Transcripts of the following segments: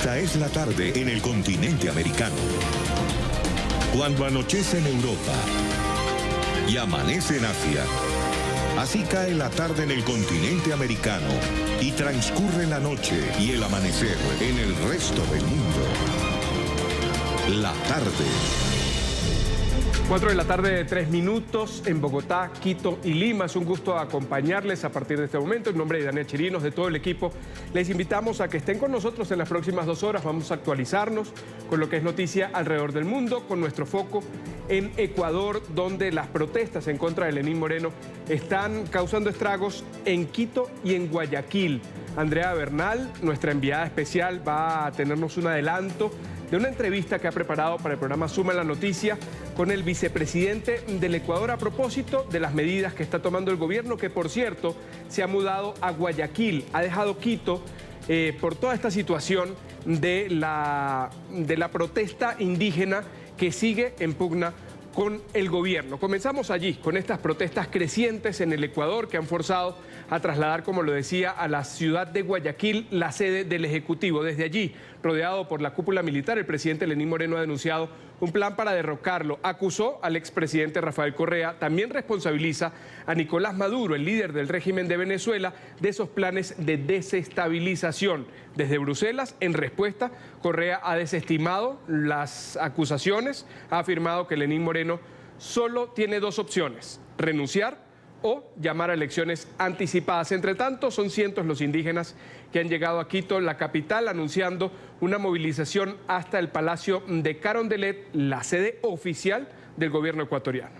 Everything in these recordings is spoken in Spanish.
Esta es la tarde en el continente americano. Cuando anochece en Europa y amanece en Asia, así cae la tarde en el continente americano y transcurre la noche y el amanecer en el resto del mundo. La tarde. 4 de la tarde, 3 minutos en Bogotá, Quito y Lima. Es un gusto acompañarles a partir de este momento. En nombre de Daniel Chirinos, de todo el equipo, les invitamos a que estén con nosotros en las próximas 2 horas. Vamos a actualizarnos con lo que es noticia alrededor del mundo, con nuestro foco en Ecuador, donde las protestas en contra de Lenín Moreno están causando estragos en Quito y en Guayaquil. Andrea Bernal, nuestra enviada especial, va a tenernos un adelanto de una entrevista que ha preparado para el programa Suma la Noticia con el vicepresidente del Ecuador a propósito de las medidas que está tomando el gobierno, que por cierto se ha mudado a Guayaquil, ha dejado Quito por toda esta situación de la protesta indígena que sigue en pugna con el gobierno. Comenzamos allí, con estas protestas crecientes en el Ecuador que han forzado a trasladar, como lo decía, a la ciudad de Guayaquil la sede del Ejecutivo. Desde allí, rodeado por la cúpula militar, el presidente Lenín Moreno ha denunciado un plan para derrocarlo. Acusó al expresidente Rafael Correa, también responsabiliza a Nicolás Maduro, el líder del régimen de Venezuela, de esos planes de desestabilización. Desde Bruselas, en respuesta, Correa ha desestimado las acusaciones, ha afirmado que Lenín Moreno solo tiene 2 opciones: renunciar o llamar a elecciones anticipadas. Entre tanto, son cientos los indígenas que han llegado a Quito, la capital, anunciando una movilización hasta el Palacio de Carondelet, la sede oficial del gobierno ecuatoriano.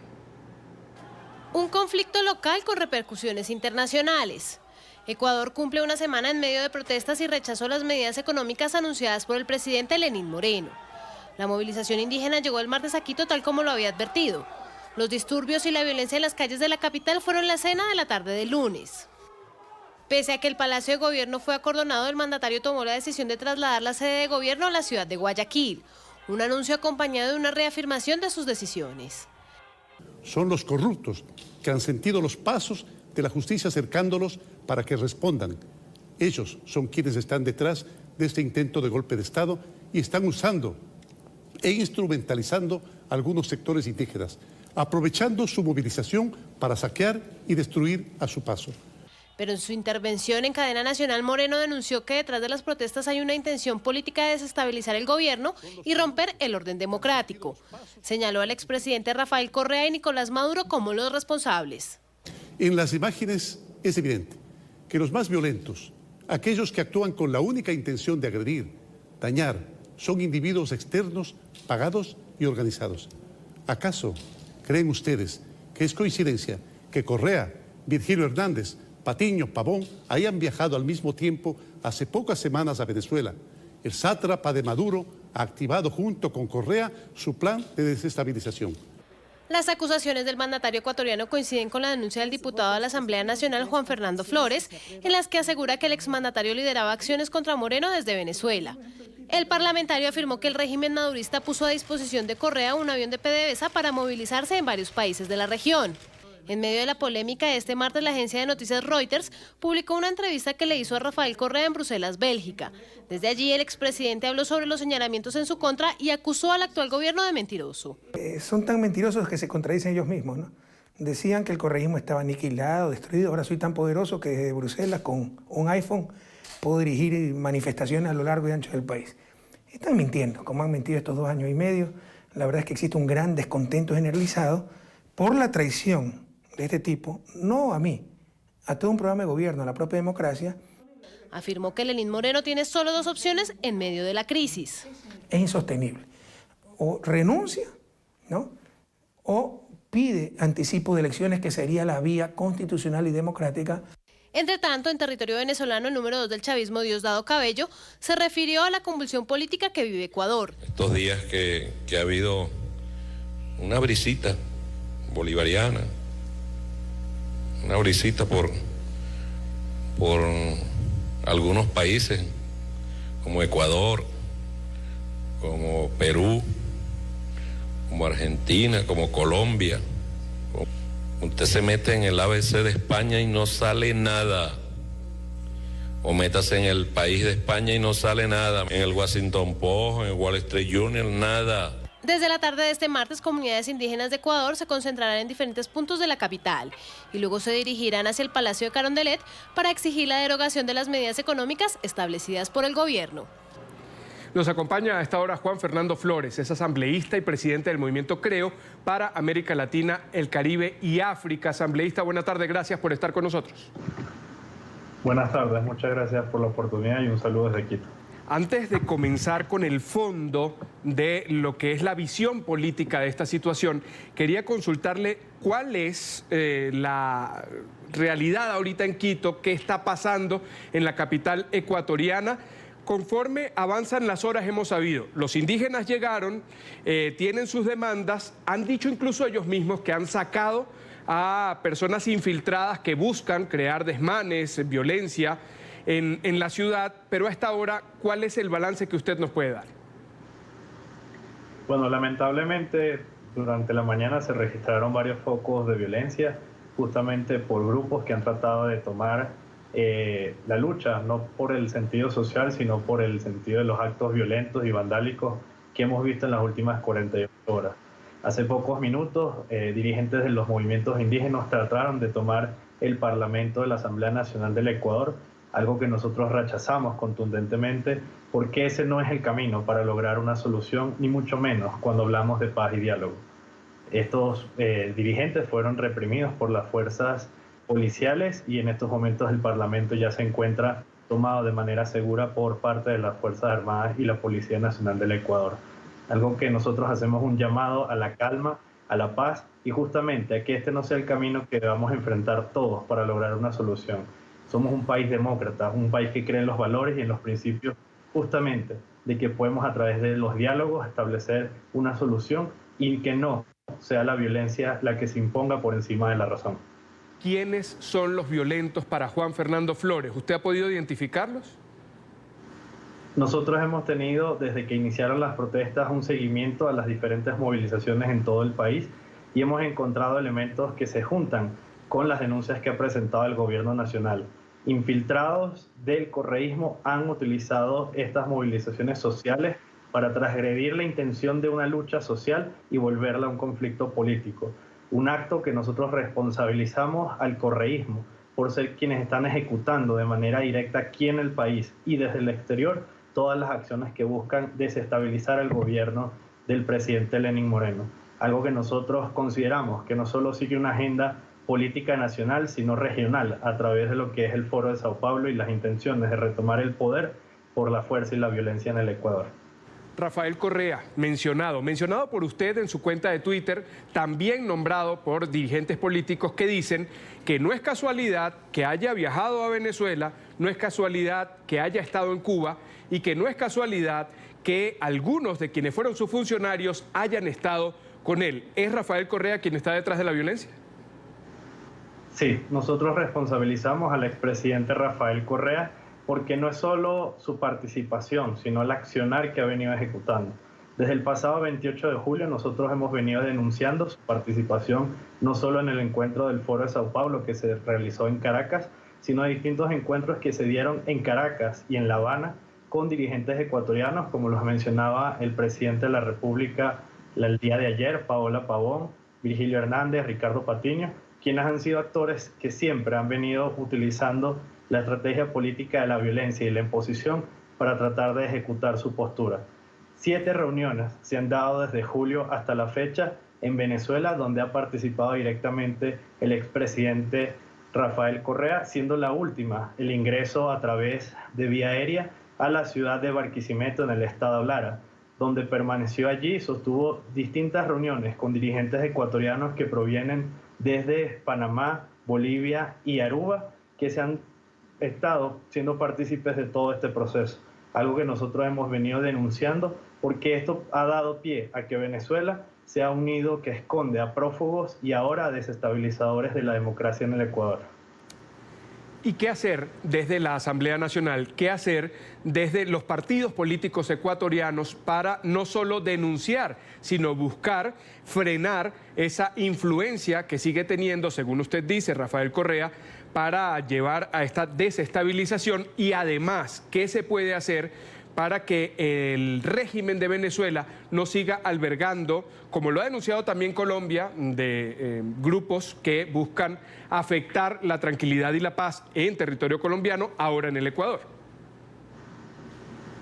Un conflicto local con repercusiones internacionales. Ecuador cumple una semana en medio de protestas y rechazó las medidas económicas anunciadas por el presidente Lenín Moreno. La movilización indígena llegó el martes a Quito tal como lo había advertido. Los disturbios y la violencia en las calles de la capital fueron la escena de la tarde del lunes. Pese a que el Palacio de Gobierno fue acordonado, el mandatario tomó la decisión de trasladar la sede de gobierno a la ciudad de Guayaquil. Un anuncio acompañado de una reafirmación de sus decisiones. Son los corruptos que han sentido los pasos de la justicia acercándolos para que respondan. Ellos son quienes están detrás de este intento de golpe de Estado y están usando e instrumentalizando a algunos sectores indígenas, aprovechando su movilización para saquear y destruir a su paso. Pero en su intervención en cadena nacional, Moreno denunció que detrás de las protestas hay una intención política de desestabilizar el gobierno y romper el orden democrático. Señaló al expresidente Rafael Correa y Nicolás Maduro como los responsables. En las imágenes es evidente que los más violentos, aquellos que actúan con la única intención de agredir, dañar, son individuos externos, pagados y organizados. ¿Acaso creen ustedes que es coincidencia que Correa, Virgilio Hernández, Patiño, Pavón hayan viajado al mismo tiempo hace pocas semanas a Venezuela? El sátrapa de Maduro ha activado junto con Correa su plan de desestabilización. Las acusaciones del mandatario ecuatoriano coinciden con la denuncia del diputado de la Asamblea Nacional, Juan Fernando Flores, en las que asegura que el exmandatario lideraba acciones contra Moreno desde Venezuela. El parlamentario afirmó que el régimen madurista puso a disposición de Correa un avión de PDVSA para movilizarse en varios países de la región. En medio de la polémica, este martes la agencia de noticias Reuters publicó una entrevista que le hizo a Rafael Correa en Bruselas, Bélgica. Desde allí, el expresidente habló sobre los señalamientos en su contra y acusó al actual gobierno de mentiroso. Son tan mentirosos que se contradicen ellos mismos, ¿no? Decían que el correísmo estaba aniquilado, destruido. Ahora soy tan poderoso que desde Bruselas, con un iPhone, puedo dirigir manifestaciones a lo largo y ancho del país. Están mintiendo, como han mentido estos 2 años y medio. La verdad es que existe un gran descontento generalizado por la traición de este tipo, no a mí, a todo un programa de gobierno, a la propia democracia. Afirmó que Lenín Moreno tiene solo 2 opciones en medio de la crisis. Es insostenible. O renuncia, ¿no?, o pide anticipo de elecciones, que sería la vía constitucional y democrática. Entre tanto, en territorio venezolano, el número 2 del chavismo, Diosdado Cabello, se refirió a la convulsión política que vive Ecuador. Estos días que ha habido una brisita bolivariana, una brisita por algunos países como Ecuador, como Perú, como Argentina, como Colombia. Usted se mete en el ABC de España y no sale nada. o métase en el país de España y no sale nada, en el Washington Post, en el Wall Street Journal, nada. Desde la tarde de este martes, comunidades indígenas de Ecuador se concentrarán en diferentes puntos de la capital y luego se dirigirán hacia el Palacio de Carondelet para exigir la derogación de las medidas económicas establecidas por el gobierno. Nos acompaña a esta hora Juan Fernando Flores, es asambleísta y presidente del movimiento CREO para América Latina, el Caribe y África. Asambleísta, buena tarde, gracias por estar con nosotros. Buenas tardes, muchas gracias por la oportunidad y un saludo desde Quito. Antes de comenzar con el fondo de lo que es la visión política de esta situación, quería consultarle cuál es la realidad ahorita en Quito, qué está pasando en la capital ecuatoriana. Conforme avanzan las horas hemos sabido, los indígenas llegaron, tienen sus demandas, han dicho incluso ellos mismos que han sacado a personas infiltradas que buscan crear desmanes, violencia en la ciudad, pero a esta hora, ¿cuál es el balance que usted nos puede dar? Bueno, lamentablemente durante la mañana se registraron varios focos de violencia, justamente por grupos que han tratado de tomar la lucha, no por el sentido social, sino por el sentido de los actos violentos y vandálicos que hemos visto en las últimas 48 horas. Hace pocos minutos, dirigentes de los movimientos indígenas trataron de tomar el Parlamento de la Asamblea Nacional del Ecuador, algo que nosotros rechazamos contundentemente, porque ese no es el camino para lograr una solución, ni mucho menos cuando hablamos de paz y diálogo. Estos dirigentes fueron reprimidos por las fuerzas policiales y en estos momentos el Parlamento ya se encuentra tomado de manera segura por parte de las Fuerzas Armadas y la Policía Nacional del Ecuador. Algo que nosotros hacemos un llamado a la calma, a la paz y justamente a que este no sea el camino que debamos enfrentar todos para lograr una solución. Somos un país demócrata, un país que cree en los valores y en los principios justamente de que podemos a través de los diálogos establecer una solución y que no sea la violencia la que se imponga por encima de la razón. ¿Quiénes son los violentos para Juan Fernando Flores? ¿Usted ha podido identificarlos? Nosotros hemos tenido, desde que iniciaron las protestas, un seguimiento a las diferentes movilizaciones en todo el país y hemos encontrado elementos que se juntan con las denuncias que ha presentado el gobierno nacional. Infiltrados del correísmo han utilizado estas movilizaciones sociales para transgredir la intención de una lucha social y volverla a un conflicto político. Un acto que nosotros responsabilizamos al correísmo por ser quienes están ejecutando de manera directa aquí en el país y desde el exterior todas las acciones que buscan desestabilizar el gobierno del presidente Lenín Moreno. Algo que nosotros consideramos que no solo sigue una agenda política nacional, sino regional, a través de lo que es el Foro de Sao Paulo y las intenciones de retomar el poder por la fuerza y la violencia en el Ecuador. Rafael Correa, mencionado por usted en su cuenta de Twitter, también nombrado por dirigentes políticos que dicen que no es casualidad que haya viajado a Venezuela, no es casualidad que haya estado en Cuba y que no es casualidad que algunos de quienes fueron sus funcionarios hayan estado con él. ¿Es Rafael Correa quien está detrás de la violencia? Sí, nosotros responsabilizamos al expresidente Rafael Correa porque no es solo su participación, sino el accionar que ha venido ejecutando. Desde el pasado 28 de julio nosotros hemos venido denunciando su participación no solo en el encuentro del Foro de Sao Paulo que se realizó en Caracas, sino distintos encuentros que se dieron en Caracas y en La Habana con dirigentes ecuatorianos, como los mencionaba el presidente de la República el día de ayer, Paola Pavón, Virgilio Hernández, Ricardo Patiño, quienes han sido actores que siempre han venido utilizando la estrategia política de la violencia y la imposición para tratar de ejecutar su postura. 7 reuniones se han dado desde julio hasta la fecha en Venezuela, donde ha participado directamente el expresidente Rafael Correa, siendo la última el ingreso a través de vía aérea a la ciudad de Barquisimeto en el estado Lara, donde permaneció allí y sostuvo distintas reuniones con dirigentes ecuatorianos que provienen desde Panamá, Bolivia y Aruba, que se han estado siendo partícipes de todo este proceso. Algo que nosotros hemos venido denunciando porque esto ha dado pie a que Venezuela sea un nido que esconde a prófugos y ahora a desestabilizadores de la democracia en el Ecuador. ¿Y qué hacer desde la Asamblea Nacional? ¿Qué hacer desde los partidos políticos ecuatorianos para no solo denunciar, sino buscar frenar esa influencia que sigue teniendo, según usted dice, Rafael Correa, para llevar a esta desestabilización? Y además, ¿qué se puede hacer para que el régimen de Venezuela no siga albergando, como lo ha denunciado también Colombia, de grupos que buscan afectar la tranquilidad y la paz en territorio colombiano, ahora en el Ecuador?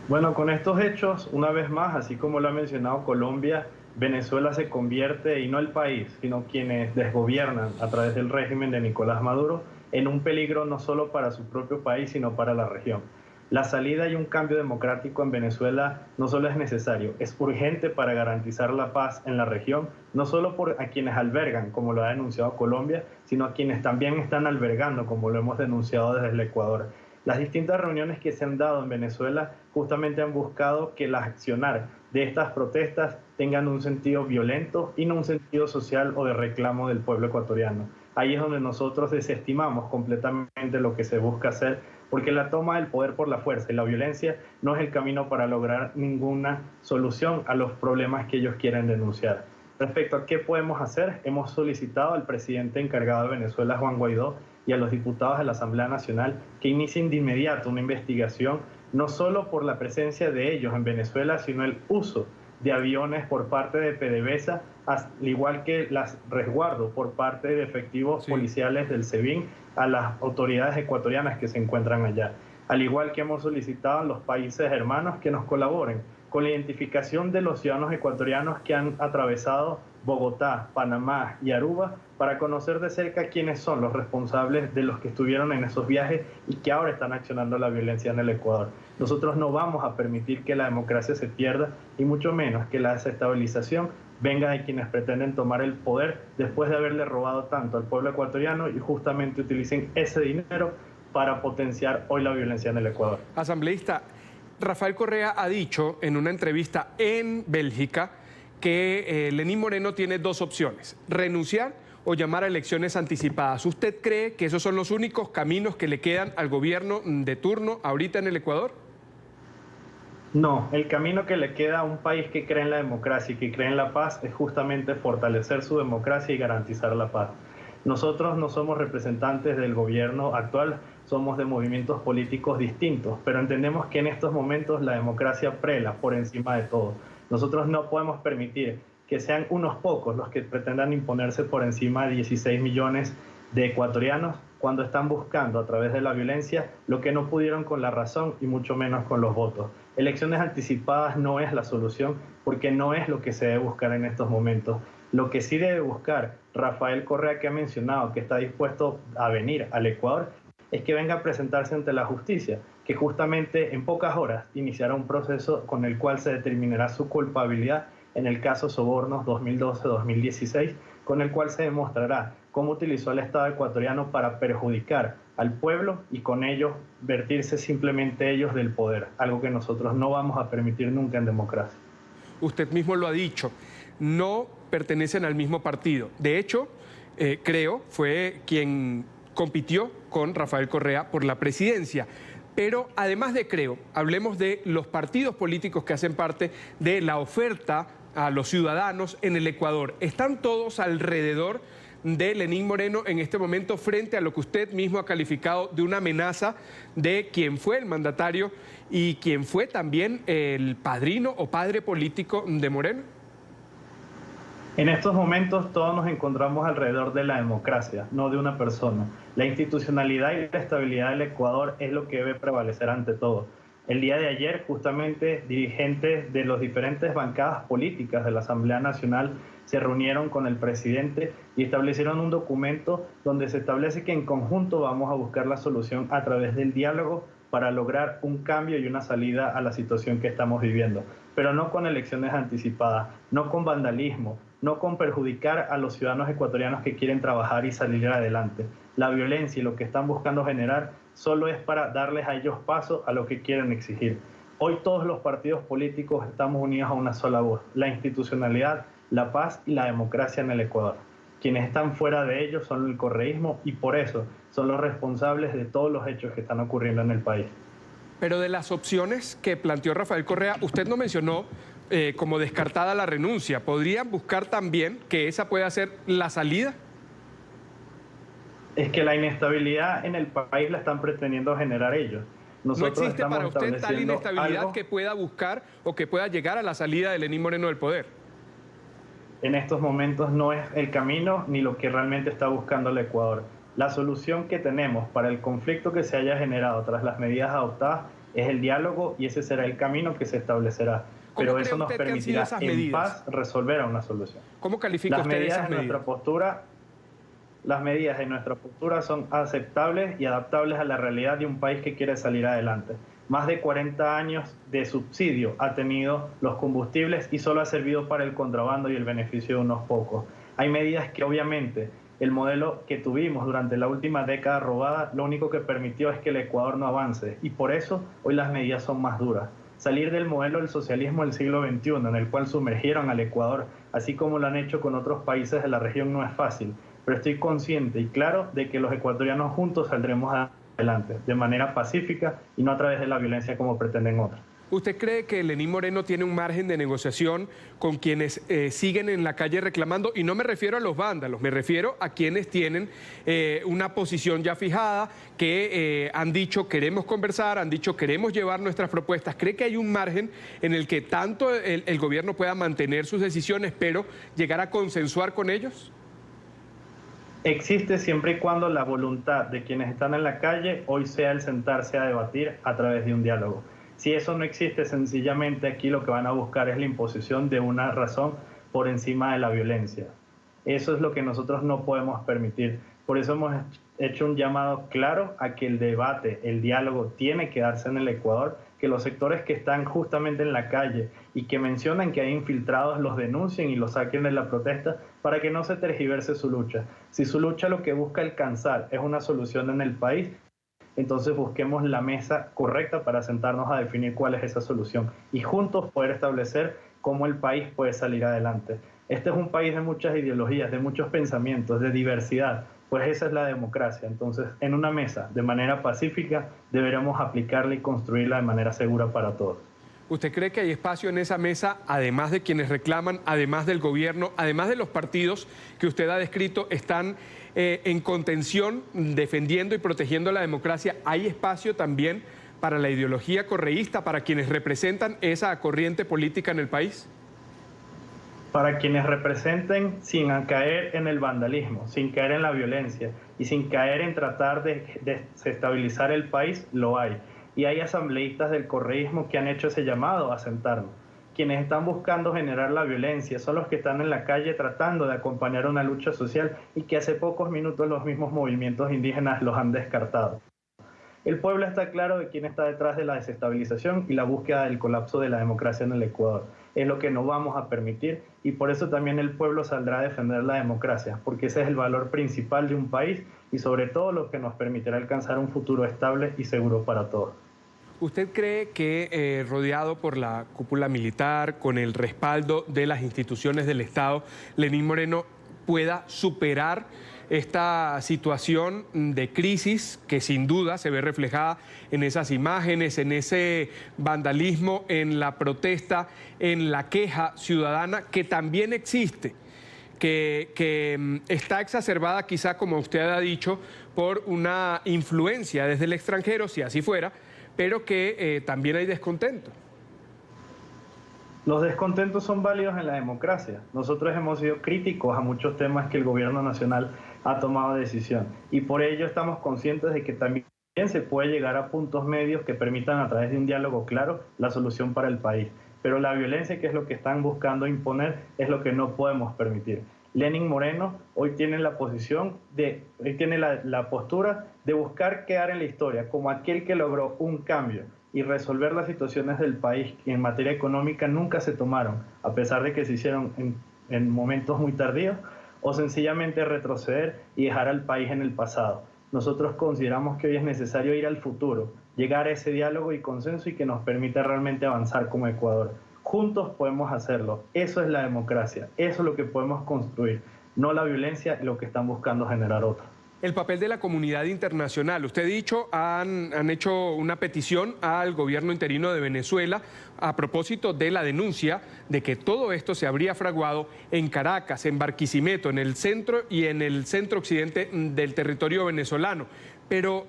Bueno, con estos hechos, una vez más, así como lo ha mencionado Colombia, Venezuela se convierte, y no el país, sino quienes desgobiernan a través del régimen de Nicolás Maduro, en un peligro no solo para su propio país, sino para la región. La salida y un cambio democrático en Venezuela no solo es necesario, es urgente para garantizar la paz en la región, no solo por a quienes albergan, como lo ha denunciado Colombia, sino a quienes también están albergando, como lo hemos denunciado desde el Ecuador. Las distintas reuniones que se han dado en Venezuela justamente han buscado que el accionar de estas protestas tengan un sentido violento y no un sentido social o de reclamo del pueblo ecuatoriano. Ahí es donde nosotros desestimamos completamente lo que se busca hacer, porque la toma del poder por la fuerza y la violencia no es el camino para lograr ninguna solución a los problemas que ellos quieren denunciar. Respecto a qué podemos hacer, hemos solicitado al presidente encargado de Venezuela, Juan Guaidó, y a los diputados de la Asamblea Nacional que inicien de inmediato una investigación, no solo por la presencia de ellos en Venezuela, sino el uso de aviones por parte de PDVSA, al igual que las resguardo por parte de efectivos policiales del SEBIN a las autoridades ecuatorianas que se encuentran allá. Al igual que hemos solicitado a los países hermanos que nos colaboren con la identificación de los ciudadanos ecuatorianos que han atravesado Bogotá, Panamá y Aruba, para conocer de cerca quiénes son los responsables de los que estuvieron en esos viajes y que ahora están accionando la violencia en el Ecuador. Nosotros no vamos a permitir que la democracia se pierda y mucho menos que la desestabilización venga de quienes pretenden tomar el poder después de haberle robado tanto al pueblo ecuatoriano y justamente utilicen ese dinero para potenciar hoy la violencia en el Ecuador. Asambleísta, Rafael Correa ha dicho en una entrevista en Bélgica que Lenín Moreno tiene dos opciones: renunciar o llamar a elecciones anticipadas. ¿Usted cree que esos son los únicos caminos que le quedan al gobierno de turno ahorita en el Ecuador? No, el camino que le queda a un país que cree en la democracia y que cree en la paz es justamente fortalecer su democracia y garantizar la paz. Nosotros no somos representantes del gobierno actual, somos de movimientos políticos distintos, pero entendemos que en estos momentos la democracia prela por encima de todo. Nosotros no podemos permitir que sean unos pocos los que pretendan imponerse por encima de 16 millones de ecuatorianos cuando están buscando a través de la violencia lo que no pudieron con la razón y mucho menos con los votos. Elecciones anticipadas no es la solución porque no es lo que se debe buscar en estos momentos. Lo que sí debe buscar Rafael Correa, que ha mencionado que está dispuesto a venir al Ecuador, es que venga a presentarse ante la justicia, que justamente en pocas horas iniciará un proceso con el cual se determinará su culpabilidad en el caso Sobornos 2012-2016, con el cual se demostrará cómo utilizó al Estado ecuatoriano para perjudicar al pueblo y con ello vertirse simplemente ellos del poder, algo que nosotros no vamos a permitir nunca en democracia. Usted mismo lo ha dicho, no pertenecen al mismo partido. De hecho, creo, fue quien compitió con Rafael Correa por la presidencia. Pero además de Creo, hablemos de los partidos políticos que hacen parte de la oferta a los ciudadanos en el Ecuador. ¿Están todos alrededor de Lenín Moreno en este momento frente a lo que usted mismo ha calificado de una amenaza de quien fue el mandatario y quien fue también el padrino o padre político de Moreno? En estos momentos todos nos encontramos alrededor de la democracia, no de una persona. La institucionalidad y la estabilidad del Ecuador es lo que debe prevalecer ante todo. El día de ayer, justamente, dirigentes de las diferentes bancadas políticas de la Asamblea Nacional se reunieron con el presidente y establecieron un documento donde se establece que en conjunto vamos a buscar la solución a través del diálogo para lograr un cambio y una salida a la situación que estamos viviendo, pero no con elecciones anticipadas, no con vandalismo, no con perjudicar a los ciudadanos ecuatorianos que quieren trabajar y salir adelante. La violencia y lo que están buscando generar solo es para darles a ellos paso a lo que quieren exigir. Hoy todos los partidos políticos estamos unidos a una sola voz: la institucionalidad, la paz y la democracia en el Ecuador. Quienes están fuera de ellos son el correísmo y por eso son los responsables de todos los hechos que están ocurriendo en el país. Pero de las opciones que planteó Rafael Correa, usted no mencionó como descartada la renuncia. ¿Podrían buscar también que esa pueda ser la salida? Es que la inestabilidad en el país la están pretendiendo generar ellos. Nosotros ¿No existe para usted tal inestabilidad algo que pueda buscar o que pueda llegar a la salida de Lenín Moreno del poder? En estos momentos no es el camino ni lo que realmente está buscando el Ecuador. La solución que tenemos para el conflicto que se haya generado tras las medidas adoptadas es el diálogo y ese será el camino que se establecerá. Pero eso nos permitirá en paz resolver una solución. ¿Cómo califica usted esas medidas? Las medidas de nuestra postura son aceptables y adaptables a la realidad de un país que quiere salir adelante. Más de 40 años de subsidio ha tenido los combustibles y solo ha servido para el contrabando y el beneficio de unos pocos. Hay medidas que obviamente el modelo que tuvimos durante la última década robada lo único que permitió es que el Ecuador no avance y por eso hoy las medidas son más duras. Salir del modelo del socialismo del siglo XXI en el cual sumergieron al Ecuador, así como lo han hecho con otros países de la región, no es fácil. Pero estoy consciente y claro de que los ecuatorianos juntos saldremos adelante, de manera pacífica y no a través de la violencia como pretenden otros. ¿Usted cree que Lenín Moreno tiene un margen de negociación con quienes siguen en la calle reclamando? Y no me refiero a los vándalos, me refiero a quienes tienen una posición ya fijada, que han dicho queremos conversar, han dicho queremos llevar nuestras propuestas. ¿Cree que hay un margen en el que tanto el gobierno pueda mantener sus decisiones, pero llegar a consensuar con ellos? Existe siempre y cuando la voluntad de quienes están en la calle hoy sea el sentarse a debatir a través de un diálogo. Si eso no existe, sencillamente aquí lo que van a buscar es la imposición de una razón por encima de la violencia. Eso es lo que nosotros no podemos permitir. Por eso hemos hecho un llamado claro a que el debate, el diálogo tiene que darse en el Ecuador, que los sectores que están justamente en la calle y que mencionan que hay infiltrados los denuncien y los saquen de la protesta para que no se tergiverse su lucha. Si su lucha lo que busca alcanzar es una solución en el país, entonces busquemos la mesa correcta para sentarnos a definir cuál es esa solución y juntos poder establecer cómo el país puede salir adelante. Este es un país de muchas ideologías, de muchos pensamientos, de diversidad, pues esa es la democracia. Entonces, en una mesa, de manera pacífica, deberemos aplicarla y construirla de manera segura para todos. ¿Usted cree que hay espacio en esa mesa, además de quienes reclaman, además del gobierno, además de los partidos que usted ha descrito, están en contención, defendiendo y protegiendo la democracia? ¿Hay espacio también para la ideología correísta, para quienes representan esa corriente política en el país? Para quienes representen sin caer en el vandalismo, sin caer en la violencia y sin caer en tratar de desestabilizar el país, lo hay. Y hay asambleístas del correísmo que han hecho ese llamado a sentarnos. Quienes están buscando generar la violencia son los que están en la calle tratando de acompañar una lucha social y que hace pocos minutos los mismos movimientos indígenas los han descartado. El pueblo está claro de quién está detrás de la desestabilización y la búsqueda del colapso de la democracia en el Ecuador. Es lo que no vamos a permitir y por eso también el pueblo saldrá a defender la democracia, porque ese es el valor principal de un país y sobre todo lo que nos permitirá alcanzar un futuro estable y seguro para todos. ¿Usted cree que rodeado por la cúpula militar, con el respaldo de las instituciones del Estado, Lenín Moreno pueda superar esta situación de crisis que sin duda se ve reflejada en esas imágenes, en ese vandalismo, en la protesta, en la queja ciudadana que también existe, que está exacerbada quizá, como usted ha dicho, por una influencia desde el extranjero, si así fuera, pero que también hay descontento? Los descontentos son válidos en la democracia. Nosotros hemos sido críticos a muchos temas que el gobierno nacional ha tomado decisión y por ello estamos conscientes de que también se puede llegar a puntos medios que permitan a través de un diálogo claro la solución para el país. Pero la violencia, que es lo que están buscando imponer, es lo que no podemos permitir. Lenín Moreno hoy tiene la postura de buscar quedar en la historia como aquel que logró un cambio y resolver las situaciones del país que en materia económica nunca se tomaron, a pesar de que se hicieron en momentos muy tardíos, o sencillamente retroceder y dejar al país en el pasado. Nosotros consideramos que hoy es necesario ir al futuro, llegar a ese diálogo y consenso y que nos permita realmente avanzar como Ecuador. Juntos podemos hacerlo. Eso es la democracia. Eso es lo que podemos construir. No la violencia y lo que están buscando generar otros. El papel de la comunidad internacional. Usted ha dicho, han hecho una petición al gobierno interino de Venezuela a propósito de la denuncia de que todo esto se habría fraguado en Caracas, en Barquisimeto, en el centro y en el centro occidente del territorio venezolano. Pero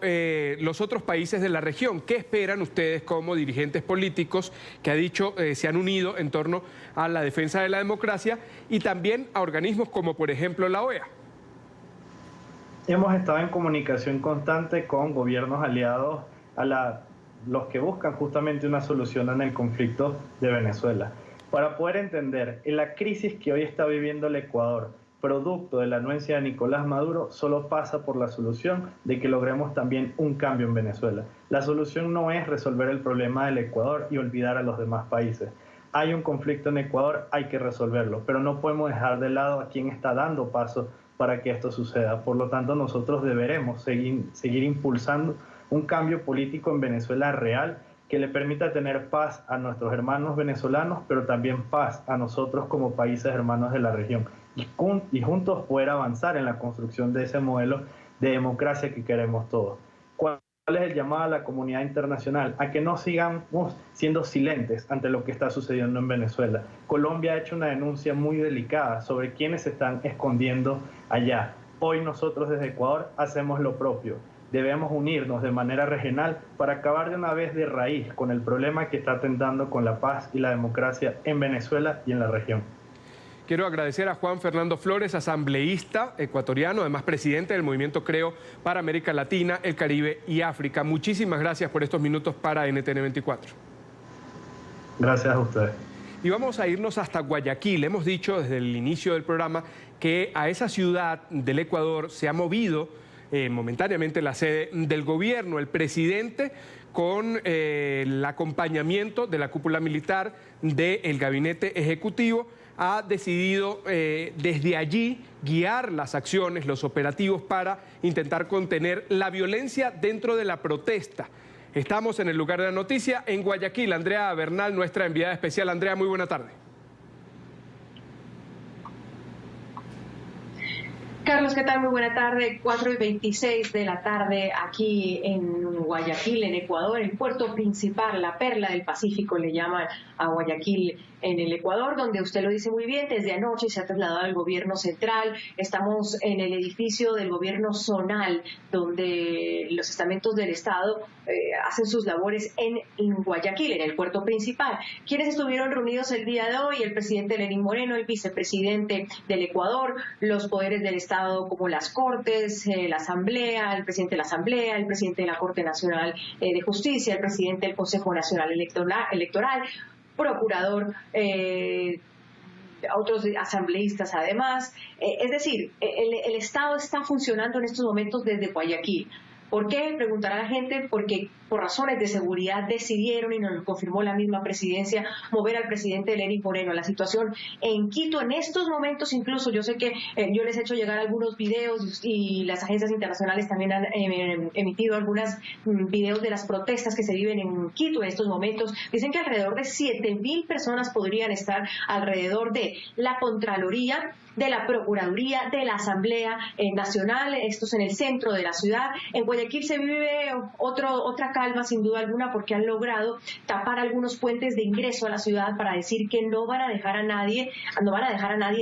los otros países de la región, ¿qué esperan ustedes como dirigentes políticos que ha dicho se han unido en torno a la defensa de la democracia y también a organismos como por ejemplo la OEA? Hemos estado en comunicación constante con gobiernos aliados a los que buscan justamente una solución en el conflicto de Venezuela. Para poder entender, en la crisis que hoy está viviendo el Ecuador, producto de la anuencia de Nicolás Maduro, solo pasa por la solución de que logremos también un cambio en Venezuela. La solución no es resolver el problema del Ecuador y olvidar a los demás países. Hay un conflicto en Ecuador, hay que resolverlo, pero no podemos dejar de lado a quien está dando paso para que esto suceda. Por lo tanto, nosotros deberemos seguir impulsando un cambio político en Venezuela real que le permita tener paz a nuestros hermanos venezolanos, pero también paz a nosotros como países hermanos de la región y juntos poder avanzar en la construcción de ese modelo de democracia que queremos todos. ¿Cuál es el llamado a la comunidad internacional? A que no sigamos siendo silentes ante lo que está sucediendo en Venezuela. Colombia ha hecho una denuncia muy delicada sobre quienes se están escondiendo allá. Hoy nosotros desde Ecuador hacemos lo propio. Debemos unirnos de manera regional para acabar de una vez de raíz con el problema que está atentando con la paz y la democracia en Venezuela y en la región. Quiero agradecer a Juan Fernando Flores, asambleísta ecuatoriano, además presidente del movimiento Creo para América Latina, el Caribe y África. Muchísimas gracias por estos minutos para NTN 24. Gracias a ustedes. Y vamos a irnos hasta Guayaquil. Hemos dicho desde el inicio del programa que a esa ciudad del Ecuador se ha movido momentáneamente la sede del gobierno. El presidente, con el acompañamiento de la cúpula militar del gabinete ejecutivo, ha decidido desde allí guiar las acciones, los operativos para intentar contener la violencia dentro de la protesta. Estamos en el lugar de la noticia, en Guayaquil. Andrea Bernal, nuestra enviada especial. Andrea, muy buena tarde. Carlos, ¿qué tal? Muy buena tarde. 4:26 de la tarde aquí en Guayaquil, en Ecuador, el puerto principal, la perla del Pacífico, le llaman a Guayaquil en el Ecuador, donde usted lo dice muy bien, desde anoche se ha trasladado al gobierno central. Estamos en el edificio del gobierno zonal, donde los estamentos del Estado hacen sus labores en Guayaquil, en el puerto principal. ¿Quiénes estuvieron reunidos el día de hoy? El presidente Lenín Moreno, el vicepresidente del Ecuador, los poderes del Estado como las Cortes, la Asamblea, el presidente de la Asamblea, el presidente de la Corte Nacional de Justicia, el presidente del Consejo Nacional Electoral, procurador, otros asambleístas además. Es decir, el Estado está funcionando en estos momentos desde Guayaquil. ¿Por qué? Preguntará la gente, porque por razones de seguridad decidieron, y nos lo confirmó la misma presidencia, mover al presidente Lenín Moreno. La situación en Quito en estos momentos, incluso yo sé que yo les he hecho llegar algunos videos y las agencias internacionales también han emitido algunos videos de las protestas que se viven en Quito en estos momentos. Dicen que alrededor de 7.000 personas podrían estar alrededor de la Contraloría, de la Procuraduría, de la Asamblea Nacional. Esto es en el centro de la ciudad. En Guayaquil se vive otra calma, sin duda alguna, porque han logrado tapar algunos puentes de ingreso a la ciudad para decir que no van a dejar a nadie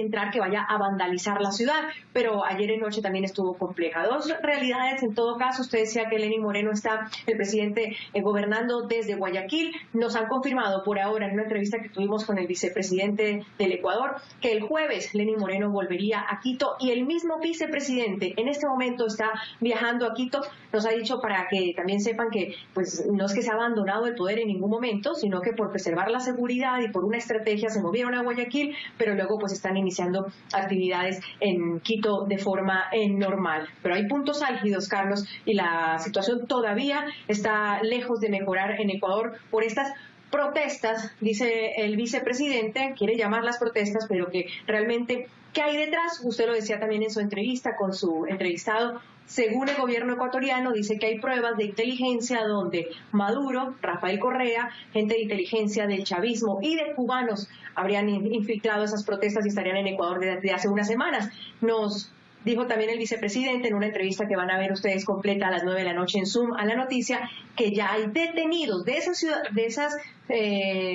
entrar que vaya a vandalizar la ciudad. Pero ayer en noche también estuvo compleja. Dos realidades en todo caso. Usted decía que Lenín Moreno está, el presidente, gobernando desde Guayaquil. Nos han confirmado por ahora en una entrevista que tuvimos con el vicepresidente del Ecuador que el jueves Lenín Moreno volvería a Quito, y el mismo vicepresidente en este momento está viajando a Quito. Nos ha dicho, para que también sepan, que pues no es que se ha abandonado el poder en ningún momento, sino que por preservar la seguridad y por una estrategia se movieron a Guayaquil, pero luego pues están iniciando actividades en Quito de forma normal. Pero hay puntos álgidos, Carlos, y la situación todavía está lejos de mejorar en Ecuador por estas protestas, dice el vicepresidente, quiere llamarlas protestas, pero que realmente, ¿qué hay detrás? Usted lo decía también en su entrevista con su entrevistado. Según el gobierno ecuatoriano, dice que hay pruebas de inteligencia donde Maduro, Rafael Correa, gente de inteligencia del chavismo y de cubanos habrían infiltrado esas protestas y estarían en Ecuador desde hace unas semanas. Nos Dijo también el vicepresidente en una entrevista que van a ver ustedes completa a las 9 de la noche en Zoom a la noticia, que ya hay detenidos de esas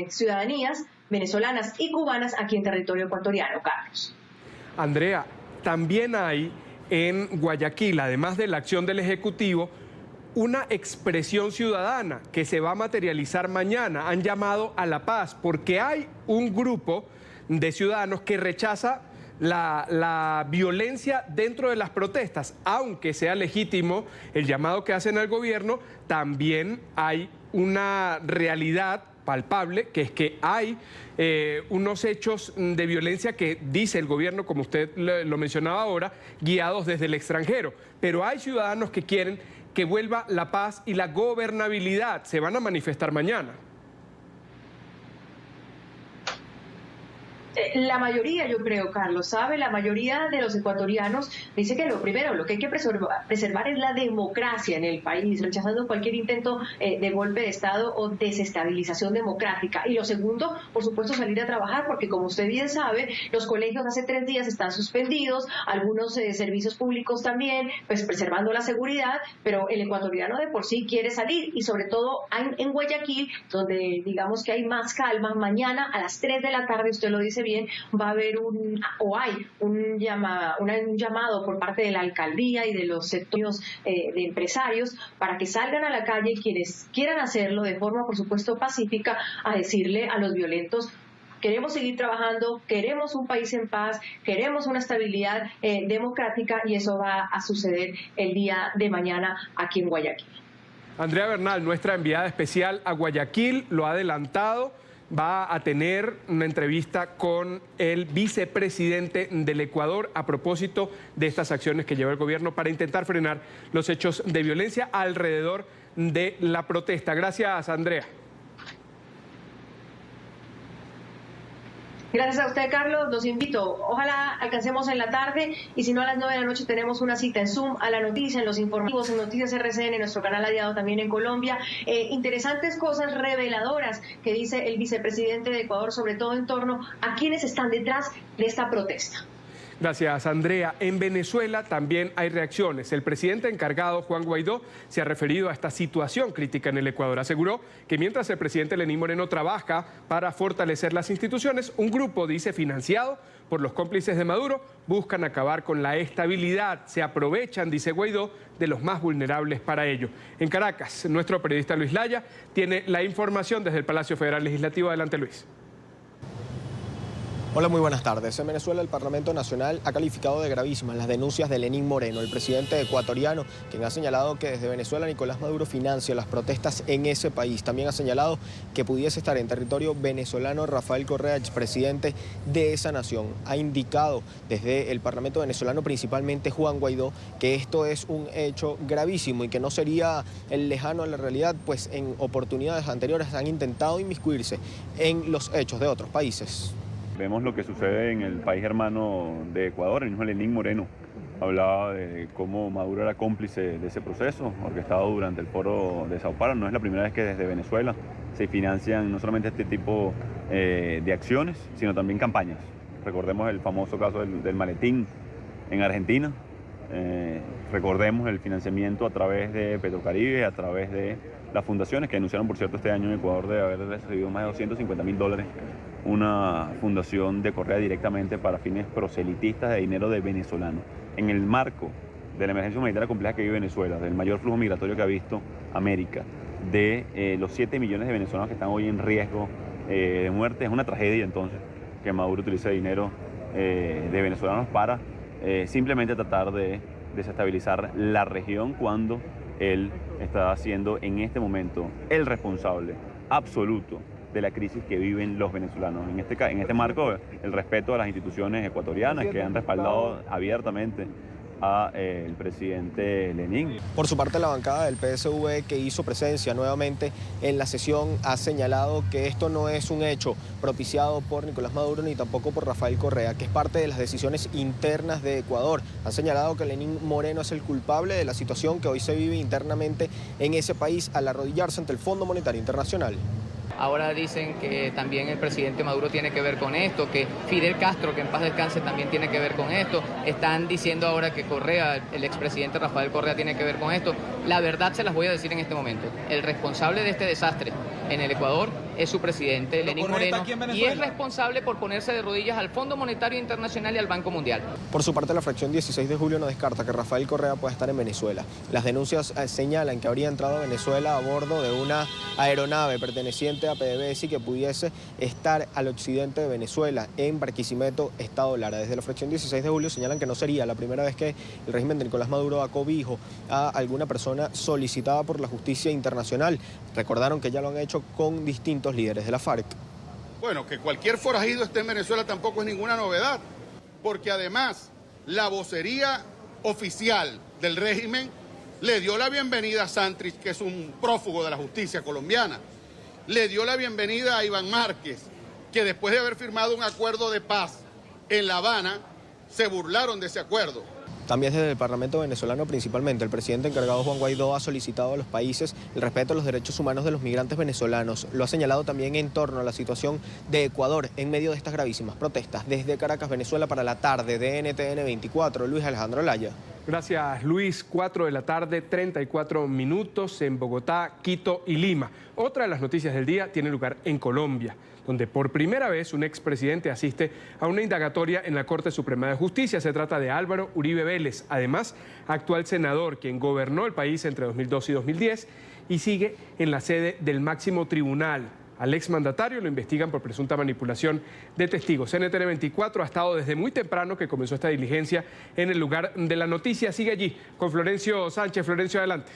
ciudadanías venezolanas y cubanas aquí en territorio ecuatoriano, Carlos. Andrea, también hay en Guayaquil, además de la acción del Ejecutivo, una expresión ciudadana que se va a materializar mañana. Han llamado a la paz porque hay un grupo de ciudadanos que rechaza la violencia dentro de las protestas. Aunque sea legítimo el llamado que hacen al gobierno, también hay una realidad palpable, que es que hay unos hechos de violencia que dice el gobierno, como usted lo mencionaba ahora, guiados desde el extranjero. Pero hay ciudadanos que quieren que vuelva la paz y la gobernabilidad. Se van a manifestar mañana. La mayoría, yo creo, Carlos, ¿sabe? La mayoría de los ecuatorianos dice que lo primero, lo que hay que preservar es la democracia en el país, rechazando cualquier intento de golpe de Estado o desestabilización democrática. Y lo segundo, por supuesto, salir a trabajar, porque como usted bien sabe, los colegios hace 3 días están suspendidos, algunos servicios públicos también, pues preservando la seguridad, pero el ecuatoriano de por sí quiere salir, y sobre todo en Guayaquil, donde digamos que hay más calma. Mañana a las 3 de la tarde, usted lo dice bien, va a haber un llamado por parte de la alcaldía y de los sectores de empresarios para que salgan a la calle quienes quieran hacerlo de forma, por supuesto, pacífica, a decirle a los violentos: queremos seguir trabajando, queremos un país en paz, queremos una estabilidad democrática, y eso va a suceder el día de mañana aquí en Guayaquil. Andrea Bernal, nuestra enviada especial a Guayaquil, lo ha adelantado. Va a tener una entrevista con el vicepresidente del Ecuador a propósito de estas acciones que lleva el gobierno para intentar frenar los hechos de violencia alrededor de la protesta. Gracias, Andrea. Gracias a usted, Carlos. Los invito. Ojalá alcancemos en la tarde, y si no, a las 9 de la noche tenemos una cita en Zoom a la noticia, en los informativos, en Noticias RCN, en nuestro canal aliado también en Colombia. Interesantes cosas reveladoras que dice el vicepresidente de Ecuador, sobre todo en torno a quienes están detrás de esta protesta. Gracias, Andrea. En Venezuela también hay reacciones. El presidente encargado, Juan Guaidó, se ha referido a esta situación crítica en el Ecuador. Aseguró que mientras el presidente Lenín Moreno trabaja para fortalecer las instituciones, un grupo, dice, financiado por los cómplices de Maduro, buscan acabar con la estabilidad. Se aprovechan, dice Guaidó, de los más vulnerables para ello. En Caracas, nuestro periodista Luis Laya tiene la información desde el Palacio Federal Legislativo. Adelante, Luis. Hola, muy buenas tardes. En Venezuela, el Parlamento Nacional ha calificado de gravísimas las denuncias de Lenín Moreno, el presidente ecuatoriano, quien ha señalado que desde Venezuela Nicolás Maduro financia las protestas en ese país. También ha señalado que pudiese estar en territorio venezolano Rafael Correa, expresidente de esa nación. Ha indicado desde el Parlamento venezolano, principalmente Juan Guaidó, que esto es un hecho gravísimo y que no sería el lejano a la realidad, pues en oportunidades anteriores han intentado inmiscuirse en los hechos de otros países. Vemos lo que sucede en el país hermano de Ecuador. El mismo Lenín Moreno hablaba de cómo Maduro era cómplice de ese proceso orquestado durante el foro de Sao Paulo. No es la primera vez que desde Venezuela se financian no solamente este tipo de acciones, sino también campañas. Recordemos el famoso caso del maletín en Argentina. Recordemos el financiamiento a través de Petrocaribe, a través de las fundaciones que denunciaron, por cierto, este año en Ecuador de haber recibido más de $250.000, una fundación de Correa directamente para fines proselitistas de dinero de venezolanos. En el marco de la emergencia humanitaria compleja que vive Venezuela, del mayor flujo migratorio que ha visto América, de los 7 millones de venezolanos que están hoy en riesgo de muerte, es una tragedia entonces que Maduro utilice dinero de venezolanos para simplemente tratar de desestabilizar la región, cuando él está siendo en este momento el responsable absoluto de la crisis que viven los venezolanos. En este marco, el respeto a las instituciones ecuatorianas que han respaldado abiertamente al presidente Lenín. Por su parte, la bancada del PSV, que hizo presencia nuevamente en la sesión, ha señalado que esto no es un hecho propiciado por Nicolás Maduro ni tampoco por Rafael Correa, que es parte de las decisiones internas de Ecuador. Han señalado que Lenín Moreno es el culpable de la situación que hoy se vive internamente en ese país al arrodillarse ante el Fondo Monetario Internacional. Ahora dicen que también el presidente Maduro tiene que ver con esto, que Fidel Castro, que en paz descanse, también tiene que ver con esto. Están diciendo ahora que Correa, el expresidente Rafael Correa, tiene que ver con esto. La verdad se las voy a decir en este momento. El responsable de este desastre en el Ecuador es su presidente, Lenín Moreno, y es responsable por ponerse de rodillas al Fondo Monetario Internacional y al Banco Mundial. Por su parte, la fracción 16 de julio no descarta que Rafael Correa pueda estar en Venezuela. Las denuncias señalan que habría entrado a Venezuela a bordo de una aeronave perteneciente a PDVSA y que pudiese estar al occidente de Venezuela, en Barquisimeto, Estado Lara. Desde la fracción 16 de julio señalan que no sería la primera vez que el régimen de Nicolás Maduro da cobijo a alguna persona solicitada por la justicia internacional. Recordaron que ya lo han hecho con distintos líderes de la FARC. Bueno, que cualquier forajido esté en Venezuela tampoco es ninguna novedad, porque además la vocería oficial del régimen le dio la bienvenida a Santrich, que es un prófugo de la justicia colombiana. Le dio la bienvenida a Iván Márquez, que después de haber firmado un acuerdo de paz en La Habana, se burlaron de ese acuerdo. También desde el Parlamento venezolano, principalmente, el presidente encargado Juan Guaidó ha solicitado a los países el respeto a los derechos humanos de los migrantes venezolanos. Lo ha señalado también en torno a la situación de Ecuador en medio de estas gravísimas protestas. Desde Caracas, Venezuela, para la tarde de NTN 24, Luis Alejandro Laya. Gracias, Luis. 4 de la tarde, 34 minutos en Bogotá, Quito y Lima. Otra de las noticias del día tiene lugar en Colombia, donde por primera vez un expresidente asiste a una indagatoria en la Corte Suprema de Justicia. Se trata de Álvaro Uribe Vélez, además actual senador, quien gobernó el país entre 2002 y 2010 y sigue en la sede del máximo tribunal. Al exmandatario lo investigan por presunta manipulación de testigos. NTN 24 ha estado desde muy temprano que comenzó esta diligencia en el lugar de la noticia. Sigue allí con Florencio Sánchez. Florencio, adelante.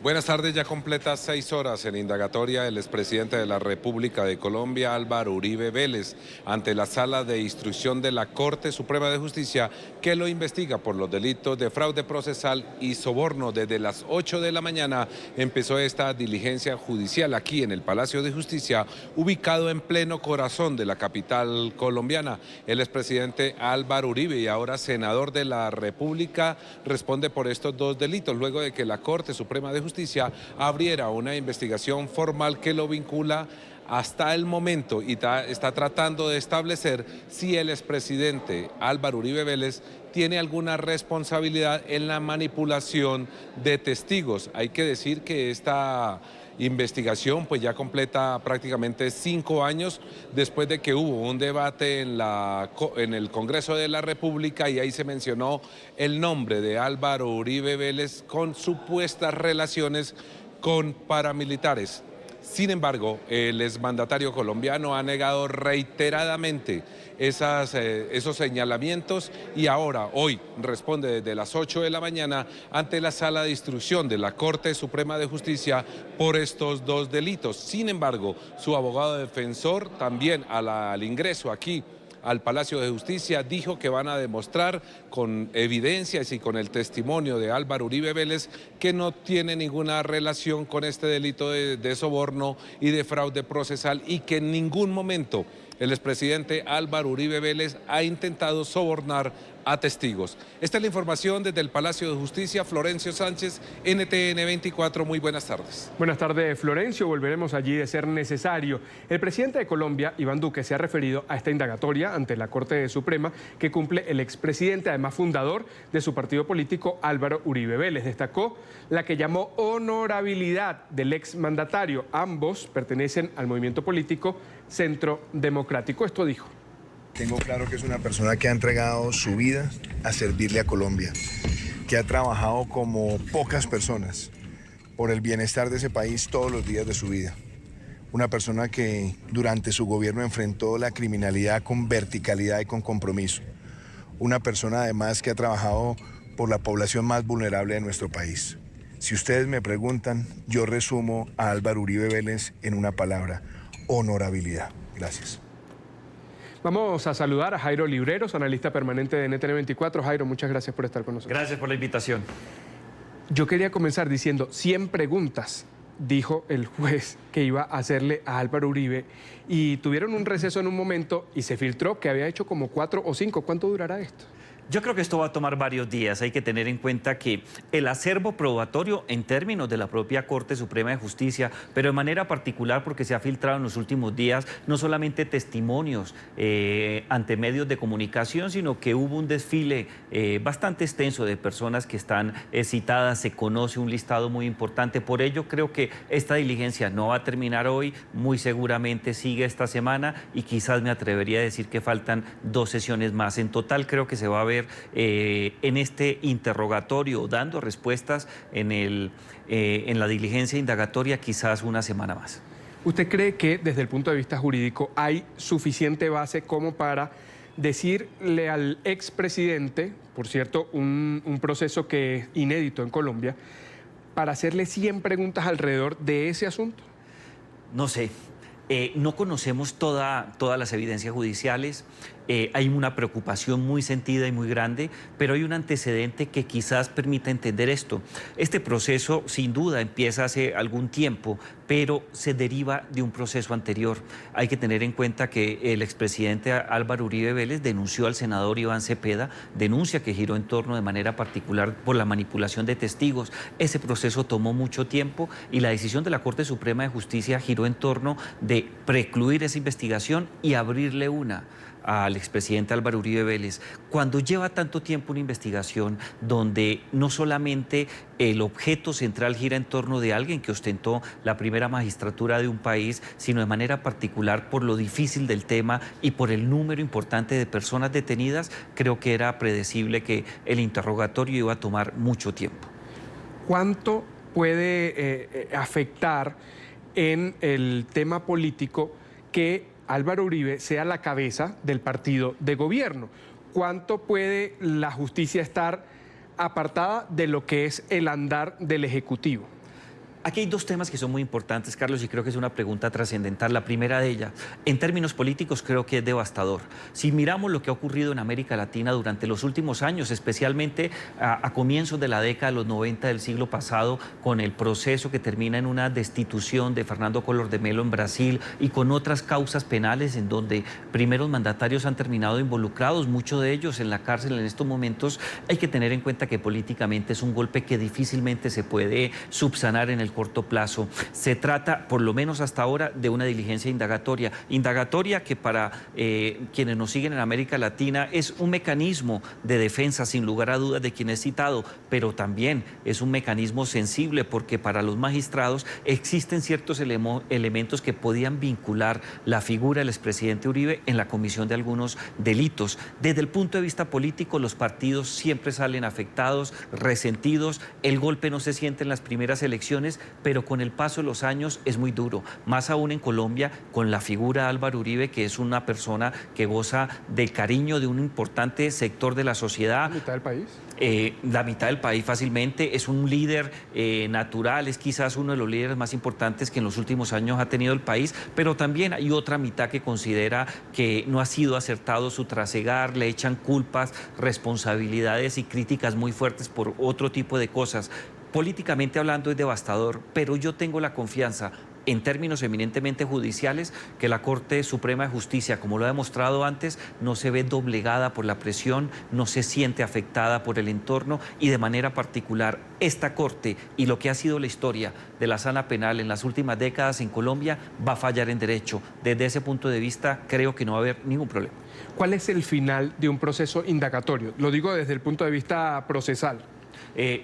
Buenas tardes, ya completa 6 horas en indagatoria el expresidente de la República de Colombia, Álvaro Uribe Vélez, ante la Sala de Instrucción de la Corte Suprema de Justicia, que lo investiga por los delitos de fraude procesal y soborno. Desde las 8 de la mañana empezó esta diligencia judicial aquí en el Palacio de Justicia, ubicado en pleno corazón de la capital colombiana. El expresidente Álvaro Uribe, y ahora senador de la República, responde por estos 2 delitos, luego de que la Corte Suprema de Justicia abriera una investigación formal que lo vincula hasta el momento y está tratando de establecer si el expresidente Álvaro Uribe Vélez tiene alguna responsabilidad en la manipulación de testigos. Hay que decir que esta investigación pues ya completa prácticamente 5 años después de que hubo un debate en el Congreso de la República, y ahí se mencionó el nombre de Álvaro Uribe Vélez con supuestas relaciones con paramilitares. Sin embargo, el exmandatario colombiano ha negado reiteradamente esos señalamientos, y ahora, hoy, responde desde las 8 de la mañana ante la Sala de Instrucción de la Corte Suprema de Justicia por estos 2 delitos. Sin embargo, su abogado defensor, también al ingreso aquí al Palacio de Justicia, dijo que van a demostrar con evidencias y con el testimonio de Álvaro Uribe Vélez que no tiene ninguna relación con este delito de soborno y de fraude procesal, y que en ningún momento el expresidente Álvaro Uribe Vélez ha intentado sobornar a testigos. Esta es la información desde el Palacio de Justicia. Florencio Sánchez, NTN 24, muy buenas tardes. Buenas tardes, Florencio. Volveremos allí de ser necesario. El presidente de Colombia, Iván Duque, se ha referido a esta indagatoria ante la Corte Suprema que cumple el expresidente, además fundador de su partido político, Álvaro Uribe Vélez. Destacó la que llamó honorabilidad del exmandatario. Ambos pertenecen al movimiento político Centro Democrático. Esto dijo. Tengo claro que es una persona que ha entregado su vida a servirle a Colombia, que ha trabajado como pocas personas por el bienestar de ese país todos los días de su vida. Una persona que durante su gobierno enfrentó la criminalidad con verticalidad y con compromiso. Una persona además que ha trabajado por la población más vulnerable de nuestro país. Si ustedes me preguntan, yo resumo a Álvaro Uribe Vélez en una palabra: honorabilidad. Gracias. Vamos a saludar a Jairo Libreros, analista permanente de NTN 24. Jairo, muchas gracias por estar con nosotros. Gracias por la invitación. Yo quería comenzar diciendo 100 preguntas, dijo el juez que iba a hacerle a Álvaro Uribe, y tuvieron un receso en un momento y se filtró que había hecho como 4 o 5. ¿Cuánto durará esto? Yo creo que esto va a tomar varios días. Hay que tener en cuenta que el acervo probatorio en términos de la propia Corte Suprema de Justicia, pero de manera particular porque se ha filtrado en los últimos días no solamente testimonios ante medios de comunicación, sino que hubo un desfile bastante extenso de personas que están citadas, se conoce un listado muy importante. Por ello creo que esta diligencia no va a terminar hoy, muy seguramente sigue esta semana y quizás me atrevería a decir que faltan 2 sesiones más. En total creo que se va a ver en este interrogatorio, dando respuestas en la diligencia indagatoria, quizás una semana más. ¿Usted cree que desde el punto de vista jurídico hay suficiente base como para decirle al expresidente, por cierto, un proceso que es inédito en Colombia, para hacerle 100 preguntas alrededor de ese asunto? No sé. No conocemos todas las evidencias judiciales, hay una preocupación muy sentida y muy grande, pero hay un antecedente que quizás permita entender esto. Este proceso sin duda empieza hace algún tiempo, pero se deriva de un proceso anterior. Hay que tener en cuenta que el expresidente Álvaro Uribe Vélez denunció al senador Iván Cepeda, denuncia que giró en torno de manera particular por la manipulación de testigos. Ese proceso tomó mucho tiempo y la decisión de la Corte Suprema de Justicia giró en torno de precluir esa investigación y abrirle una al expresidente Álvaro Uribe Vélez. Cuando lleva tanto tiempo una investigación donde no solamente el objeto central gira en torno de alguien que ostentó la primera magistratura de un país, sino de manera particular por lo difícil del tema y por el número importante de personas detenidas, creo que era predecible que el interrogatorio iba a tomar mucho tiempo. ¿Cuánto puede afectar en el tema político que Álvaro Uribe sea la cabeza del partido de gobierno? ¿Cuánto puede la justicia estar apartada de lo que es el andar del Ejecutivo? Aquí hay 2 temas que son muy importantes, Carlos, y creo que es una pregunta trascendental. La primera de ellas, en términos políticos, creo que es devastador. Si miramos lo que ha ocurrido en América Latina durante los últimos años, especialmente a comienzos de la década de los 90 del siglo pasado, con el proceso que termina en una destitución de Fernando Collor de Mello en Brasil y con otras causas penales en donde primeros mandatarios han terminado involucrados, muchos de ellos en la cárcel en estos momentos, hay que tener en cuenta que políticamente es un golpe que difícilmente se puede subsanar en el corto plazo. Se trata, por lo menos hasta ahora, de una diligencia indagatoria que para quienes nos siguen en América Latina es un mecanismo de defensa, sin lugar a dudas, de quien es citado, pero también es un mecanismo sensible porque para los magistrados existen ciertos elementos que podían vincular la figura del expresidente Uribe en la comisión de algunos delitos. Desde el punto de vista político, los partidos siempre salen afectados, resentidos, el golpe no se siente en las primeras elecciones, pero con el paso de los años es muy duro, más aún en Colombia con la figura de Álvaro Uribe, que es una persona que goza del cariño de un importante sector de la sociedad. ¿La mitad del país? La mitad del país fácilmente, es un líder natural, es quizás uno de los líderes más importantes que en los últimos años ha tenido el país, pero también hay otra mitad que considera que no ha sido acertado su trasegar, le echan culpas, responsabilidades y críticas muy fuertes por otro tipo de cosas. Políticamente hablando es devastador, pero yo tengo la confianza, en términos eminentemente judiciales, que la Corte Suprema de Justicia, como lo ha demostrado antes, no se ve doblegada por la presión, no se siente afectada por el entorno y de manera particular esta Corte y lo que ha sido la historia de la sala penal en las últimas décadas en Colombia va a fallar en derecho. Desde ese punto de vista creo que no va a haber ningún problema. ¿Cuál es el final de un proceso indagatorio? Lo digo desde el punto de vista procesal.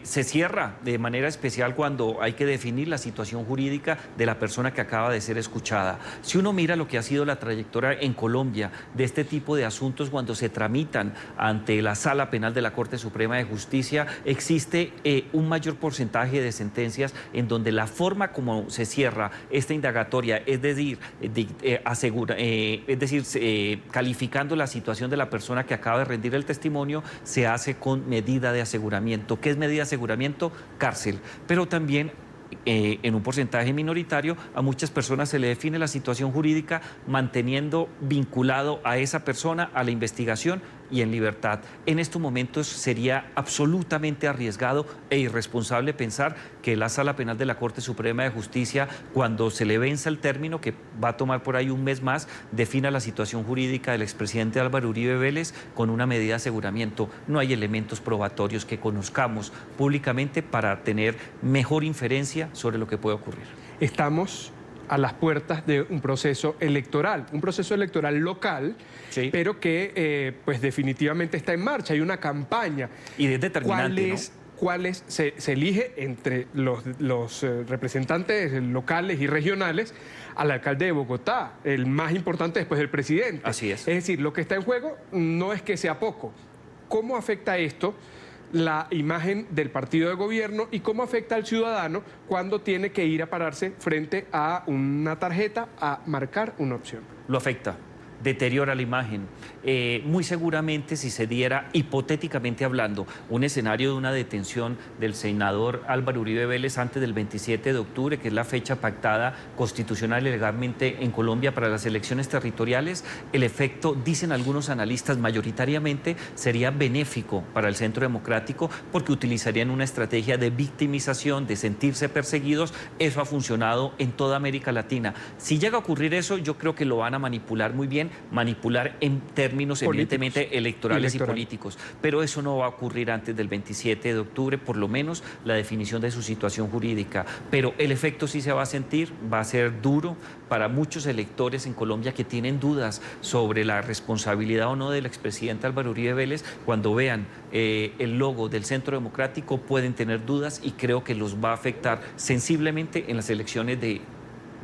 Se cierra de manera especial cuando hay que definir la situación jurídica de la persona que acaba de ser escuchada. Si uno mira lo que ha sido la trayectoria en Colombia de este tipo de asuntos cuando se tramitan ante la Sala Penal de la Corte Suprema de Justicia, existe un mayor porcentaje de sentencias en donde la forma como se cierra esta indagatoria, es decir, calificando la situación de la persona que acaba de rendir el testimonio, se hace con medida de aseguramiento. ¿Qué es medida de aseguramiento? Cárcel. Pero también en un porcentaje minoritario a muchas personas se le define la situación jurídica manteniendo vinculado a esa persona a la investigación y en libertad. En estos momentos sería absolutamente arriesgado e irresponsable pensar que la Sala Penal de la Corte Suprema de Justicia, cuando se le venza el término, que va a tomar por ahí un mes más, defina la situación jurídica del expresidente Álvaro Uribe Vélez con una medida de aseguramiento. No hay elementos probatorios que conozcamos públicamente para tener mejor inferencia sobre lo que puede ocurrir. Estamos a las puertas de un proceso electoral local, sí, pero que pues definitivamente está en marcha. Hay una campaña. Y es determinante, ¿Cuáles se elige entre los representantes locales y regionales al alcalde de Bogotá, el más importante después del presidente? Así es. Es decir, lo que está en juego no es que sea poco. ¿Cómo afecta esto la imagen del partido de gobierno y cómo afecta al ciudadano cuando tiene que ir a pararse frente a una tarjeta a marcar una opción? Lo afecta. Deteriora la imagen. Muy seguramente, si se diera, hipotéticamente hablando, un escenario de una detención del senador Álvaro Uribe Vélez antes del 27 de octubre, que es la fecha pactada constitucional y legalmente en Colombia para las elecciones territoriales, el efecto, dicen algunos analistas, mayoritariamente sería benéfico para el Centro Democrático, porque utilizarían una estrategia de victimización, de sentirse perseguidos. Eso ha funcionado en toda América Latina. Si llega a ocurrir eso, yo creo que lo van a manipular muy bien, manipular en términos evidentemente electorales y políticos, pero eso no va a ocurrir antes del 27 de octubre, por lo menos la definición de su situación jurídica, pero el efecto sí se va a sentir, va a ser duro para muchos electores en Colombia que tienen dudas sobre la responsabilidad o no del expresidente Álvaro Uribe Vélez. Cuando vean el logo del Centro Democrático pueden tener dudas y creo que los va a afectar sensiblemente en las elecciones de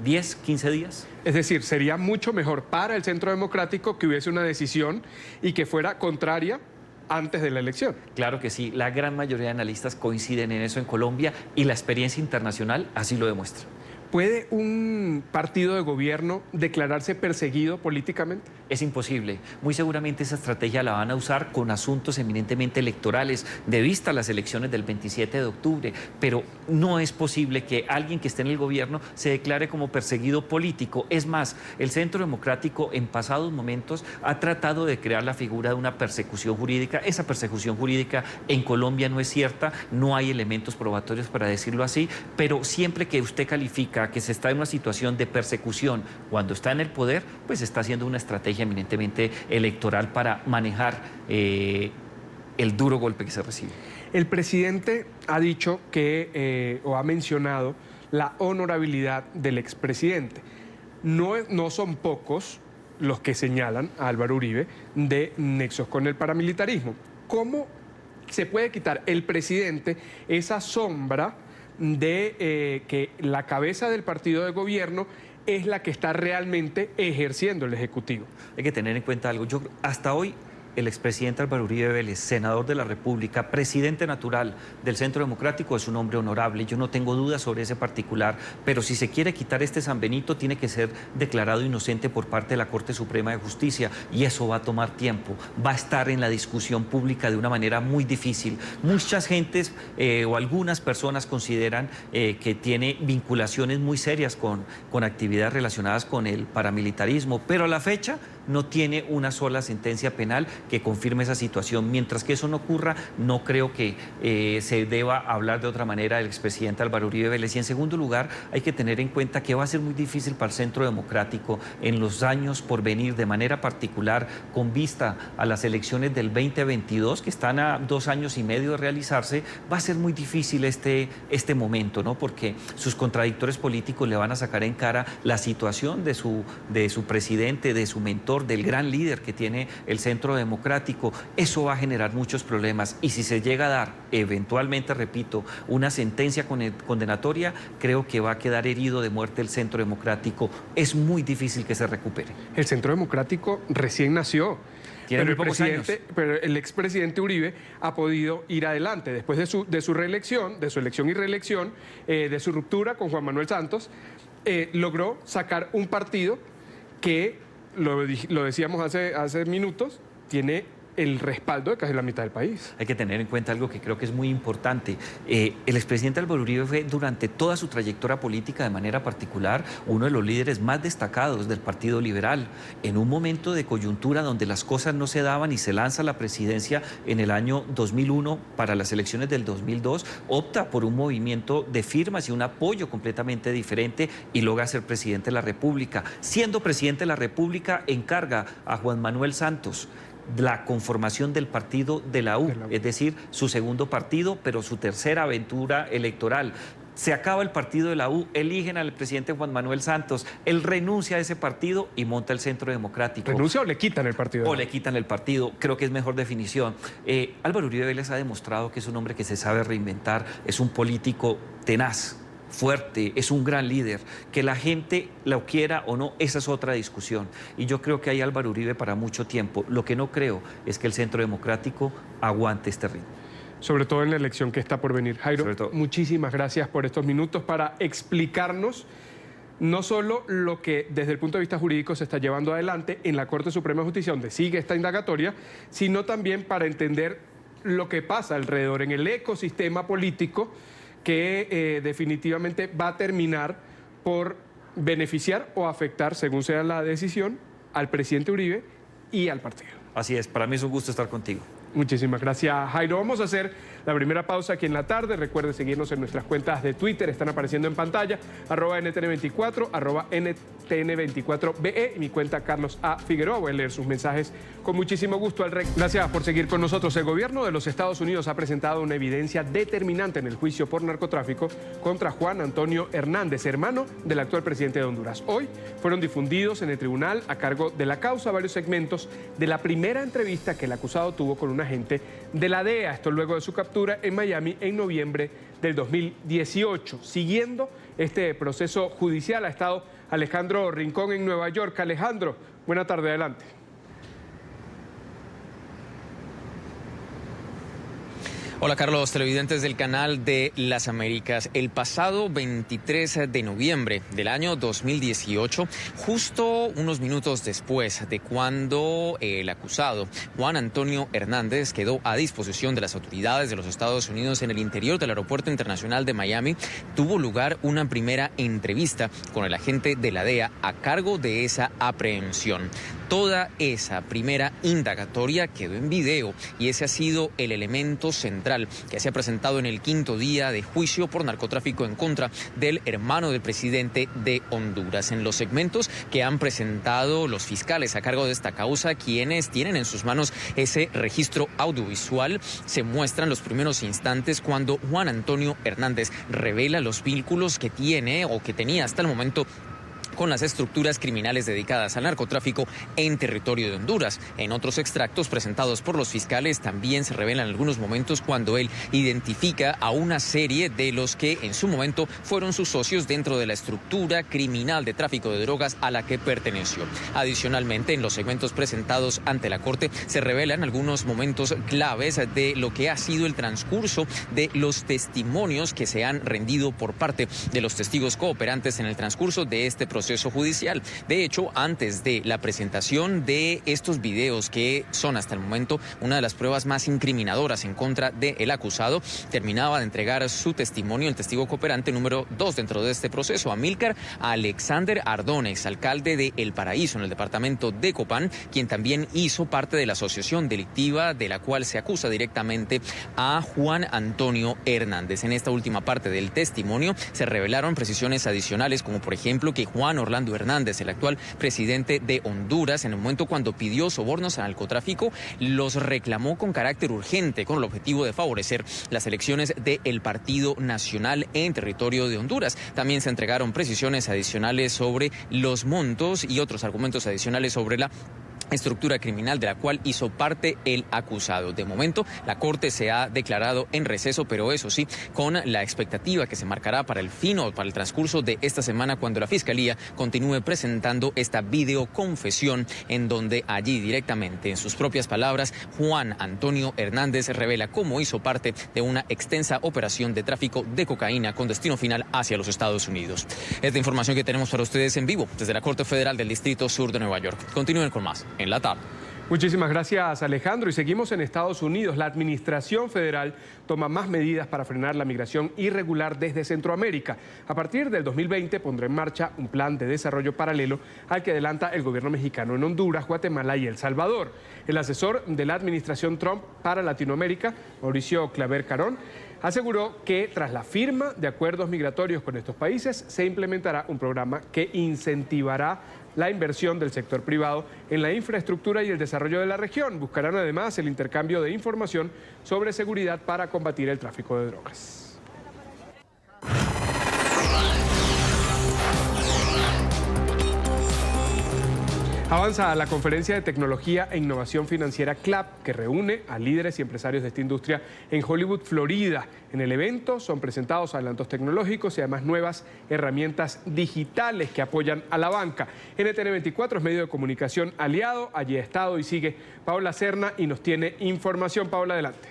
10, 15 días. Es decir, sería mucho mejor para el Centro Democrático que hubiese una decisión y que fuera contraria antes de la elección. Claro que sí, la gran mayoría de analistas coinciden en eso en Colombia y la experiencia internacional así lo demuestra. ¿Puede un partido de gobierno declararse perseguido políticamente? Es imposible. Muy seguramente esa estrategia la van a usar con asuntos eminentemente electorales, de vista a las elecciones del 27 de octubre, pero no es posible que alguien que esté en el gobierno se declare como perseguido político. Es más, el Centro Democrático en pasados momentos ha tratado de crear la figura de una persecución jurídica. Esa persecución jurídica en Colombia no es cierta, no hay elementos probatorios para decirlo así, pero siempre que usted califica que se está en una situación de persecución cuando está en el poder, pues está haciendo una estrategia eminentemente electoral para manejar el duro golpe que se recibe. El presidente ha dicho que, o ha mencionado, la honorabilidad del expresidente. No son pocos los que señalan a Álvaro Uribe de nexos con el paramilitarismo. ¿Cómo se puede quitar el presidente esa sombra de que la cabeza del partido de gobierno es la que está realmente ejerciendo el Ejecutivo? Hay que tener en cuenta algo. Hasta hoy, el expresidente Álvaro Uribe Vélez, senador de la República, presidente natural del Centro Democrático, es un hombre honorable. Yo no tengo dudas sobre ese particular, pero si se quiere quitar este San Benito, tiene que ser declarado inocente por parte de la Corte Suprema de Justicia, y eso va a tomar tiempo. Va a estar en la discusión pública de una manera muy difícil. Muchas gentes o algunas personas consideran que tiene vinculaciones muy serias con actividades relacionadas con el paramilitarismo, pero a la fecha no tiene una sola sentencia penal que confirme esa situación. Mientras que eso no ocurra, no creo que se deba hablar de otra manera del expresidente Álvaro Uribe Vélez. Y en segundo lugar, hay que tener en cuenta que va a ser muy difícil para el Centro Democrático en los años por venir, de manera particular con vista a las elecciones del 2022, que están a 2 años y medio de realizarse. Va a ser muy difícil este momento, ¿no? Porque sus contradictores políticos le van a sacar en cara la situación de su presidente, de su mentor, del gran líder que tiene el Centro Democrático. Eso va a generar muchos problemas, y si se llega a dar eventualmente, repito, una sentencia condenatoria, creo que va a quedar herido de muerte el Centro Democrático. Es muy difícil que se recupere. El Centro Democrático recién nació. Pero el expresidente Uribe ha podido ir adelante después de su reelección, de su elección y reelección, de su ruptura con Juan Manuel Santos. Logró sacar un partido que, lo decíamos hace minutos, tiene el respaldo de casi la mitad del país. Hay que tener en cuenta algo que creo que es muy importante. El expresidente Álvaro Uribe fue durante toda su trayectoria política, de manera particular, uno de los líderes más destacados del Partido Liberal. En un momento de coyuntura donde las cosas no se daban y se lanza la presidencia en el año 2001 para las elecciones del 2002, opta por un movimiento de firmas y un apoyo completamente diferente y logra ser presidente de la República. Siendo presidente de la República, encarga a Juan Manuel Santos la conformación del partido de la U, es decir, su segundo partido, pero su tercera aventura electoral. Se acaba el partido de la U, eligen al presidente Juan Manuel Santos, él renuncia a ese partido y monta el Centro Democrático. ¿Renuncia o le quitan el partido? O le quitan el partido, creo que es mejor definición. Álvaro Uribe Vélez ha demostrado que es un hombre que se sabe reinventar, es un político tenaz, fuerte, es un gran líder. Que la gente lo quiera o no, esa es otra discusión. Y yo creo que hay Álvaro Uribe para mucho tiempo. Lo que no creo es que el Centro Democrático aguante este ritmo. Sobre todo en la elección que está por venir. Jairo, muchísimas gracias por estos minutos para explicarnos no solo lo que desde el punto de vista jurídico se está llevando adelante en la Corte Suprema de Justicia, donde sigue esta indagatoria, sino también para entender lo que pasa alrededor en el ecosistema político que definitivamente va a terminar por beneficiar o afectar, según sea la decisión, al presidente Uribe y al partido. Así es, para mí es un gusto estar contigo. Muchísimas gracias, Jairo. Vamos a hacer la primera pausa aquí en la tarde. Recuerde seguirnos en nuestras cuentas de Twitter, están apareciendo en pantalla, @NTN24, @NTN24BE, y mi cuenta Carlos A. Figueroa. Voy a leer sus mensajes con muchísimo gusto. Gracias por seguir con nosotros. El gobierno de los Estados Unidos ha presentado una evidencia determinante en el juicio por narcotráfico contra Juan Antonio Hernández, hermano del actual presidente de Honduras. Hoy fueron difundidos en el tribunal a cargo de la causa varios segmentos de la primera entrevista que el acusado tuvo con un agente de la DEA, esto luego de su captura en Miami en noviembre del 2018. Siguiendo este proceso judicial ha estado Alejandro Rincón en Nueva York. Alejandro, buena tarde, adelante. Hola Carlos, televidentes del canal de Las Américas. El pasado 23 de noviembre del año 2018, justo unos minutos después de cuando el acusado Juan Antonio Hernández quedó a disposición de las autoridades de los Estados Unidos en el interior del Aeropuerto Internacional de Miami, tuvo lugar una primera entrevista con el agente de la DEA a cargo de esa aprehensión. Toda esa primera indagatoria quedó en video y ese ha sido el elemento central que se ha presentado en el quinto día de juicio por narcotráfico en contra del hermano del presidente de Honduras. En los segmentos que han presentado los fiscales a cargo de esta causa, quienes tienen en sus manos ese registro audiovisual, se muestran los primeros instantes cuando Juan Antonio Hernández revela los vínculos que tiene o que tenía hasta el momento con las estructuras criminales dedicadas al narcotráfico en territorio de Honduras. En otros extractos presentados por los fiscales también se revelan algunos momentos cuando él identifica a una serie de los que en su momento fueron sus socios dentro de la estructura criminal de tráfico de drogas a la que perteneció. Adicionalmente, en los segmentos presentados ante la Corte se revelan algunos momentos claves de lo que ha sido el transcurso de los testimonios que se han rendido por parte de los testigos cooperantes en el transcurso de este proceso judicial. De hecho, antes de la presentación de estos videos, que son hasta el momento una de las pruebas más incriminadoras en contra del acusado, terminaba de entregar su testimonio el testigo cooperante número 2 dentro de este proceso, Amílcar Alexander Ardones, alcalde de El Paraíso, en el departamento de Copán, quien también hizo parte de la asociación delictiva de la cual se acusa directamente a Juan Antonio Hernández. En esta última parte del testimonio se revelaron precisiones adicionales, como por ejemplo que Juan Orlando Hernández, el actual presidente de Honduras, en el momento cuando pidió sobornos al narcotráfico, los reclamó con carácter urgente con el objetivo de favorecer las elecciones del Partido Nacional en territorio de Honduras. También se entregaron precisiones adicionales sobre los montos y otros argumentos adicionales sobre la estructura criminal de la cual hizo parte el acusado. De momento, la Corte se ha declarado en receso, pero eso sí, con la expectativa que se marcará para el fin o para el transcurso de esta semana, cuando la Fiscalía continúe presentando esta videoconfesión, en donde allí directamente, en sus propias palabras, Juan Antonio Hernández revela cómo hizo parte de una extensa operación de tráfico de cocaína con destino final hacia los Estados Unidos. Es la información que tenemos para ustedes en vivo desde la Corte Federal del Distrito Sur de Nueva York. Continúen con más en la tarde. Muchísimas gracias, Alejandro. Y seguimos en Estados Unidos. La Administración Federal toma más medidas para frenar la migración irregular desde Centroamérica. A partir del 2020 pondrá en marcha un plan de desarrollo paralelo al que adelanta el gobierno mexicano en Honduras, Guatemala y El Salvador. El asesor de la Administración Trump para Latinoamérica, Mauricio Claver Carón, aseguró que tras la firma de acuerdos migratorios con estos países se implementará un programa que incentivará la inversión del sector privado en la infraestructura y el desarrollo de la región. Buscarán además el intercambio de información sobre seguridad para combatir el tráfico de drogas. Avanza la conferencia de tecnología e innovación financiera CLAP, que reúne a líderes y empresarios de esta industria en Hollywood, Florida. En el evento son presentados adelantos tecnológicos y además nuevas herramientas digitales que apoyan a la banca. NTN 24 es medio de comunicación aliado, allí ha estado y sigue Paola Serna y nos tiene información. Paola, adelante.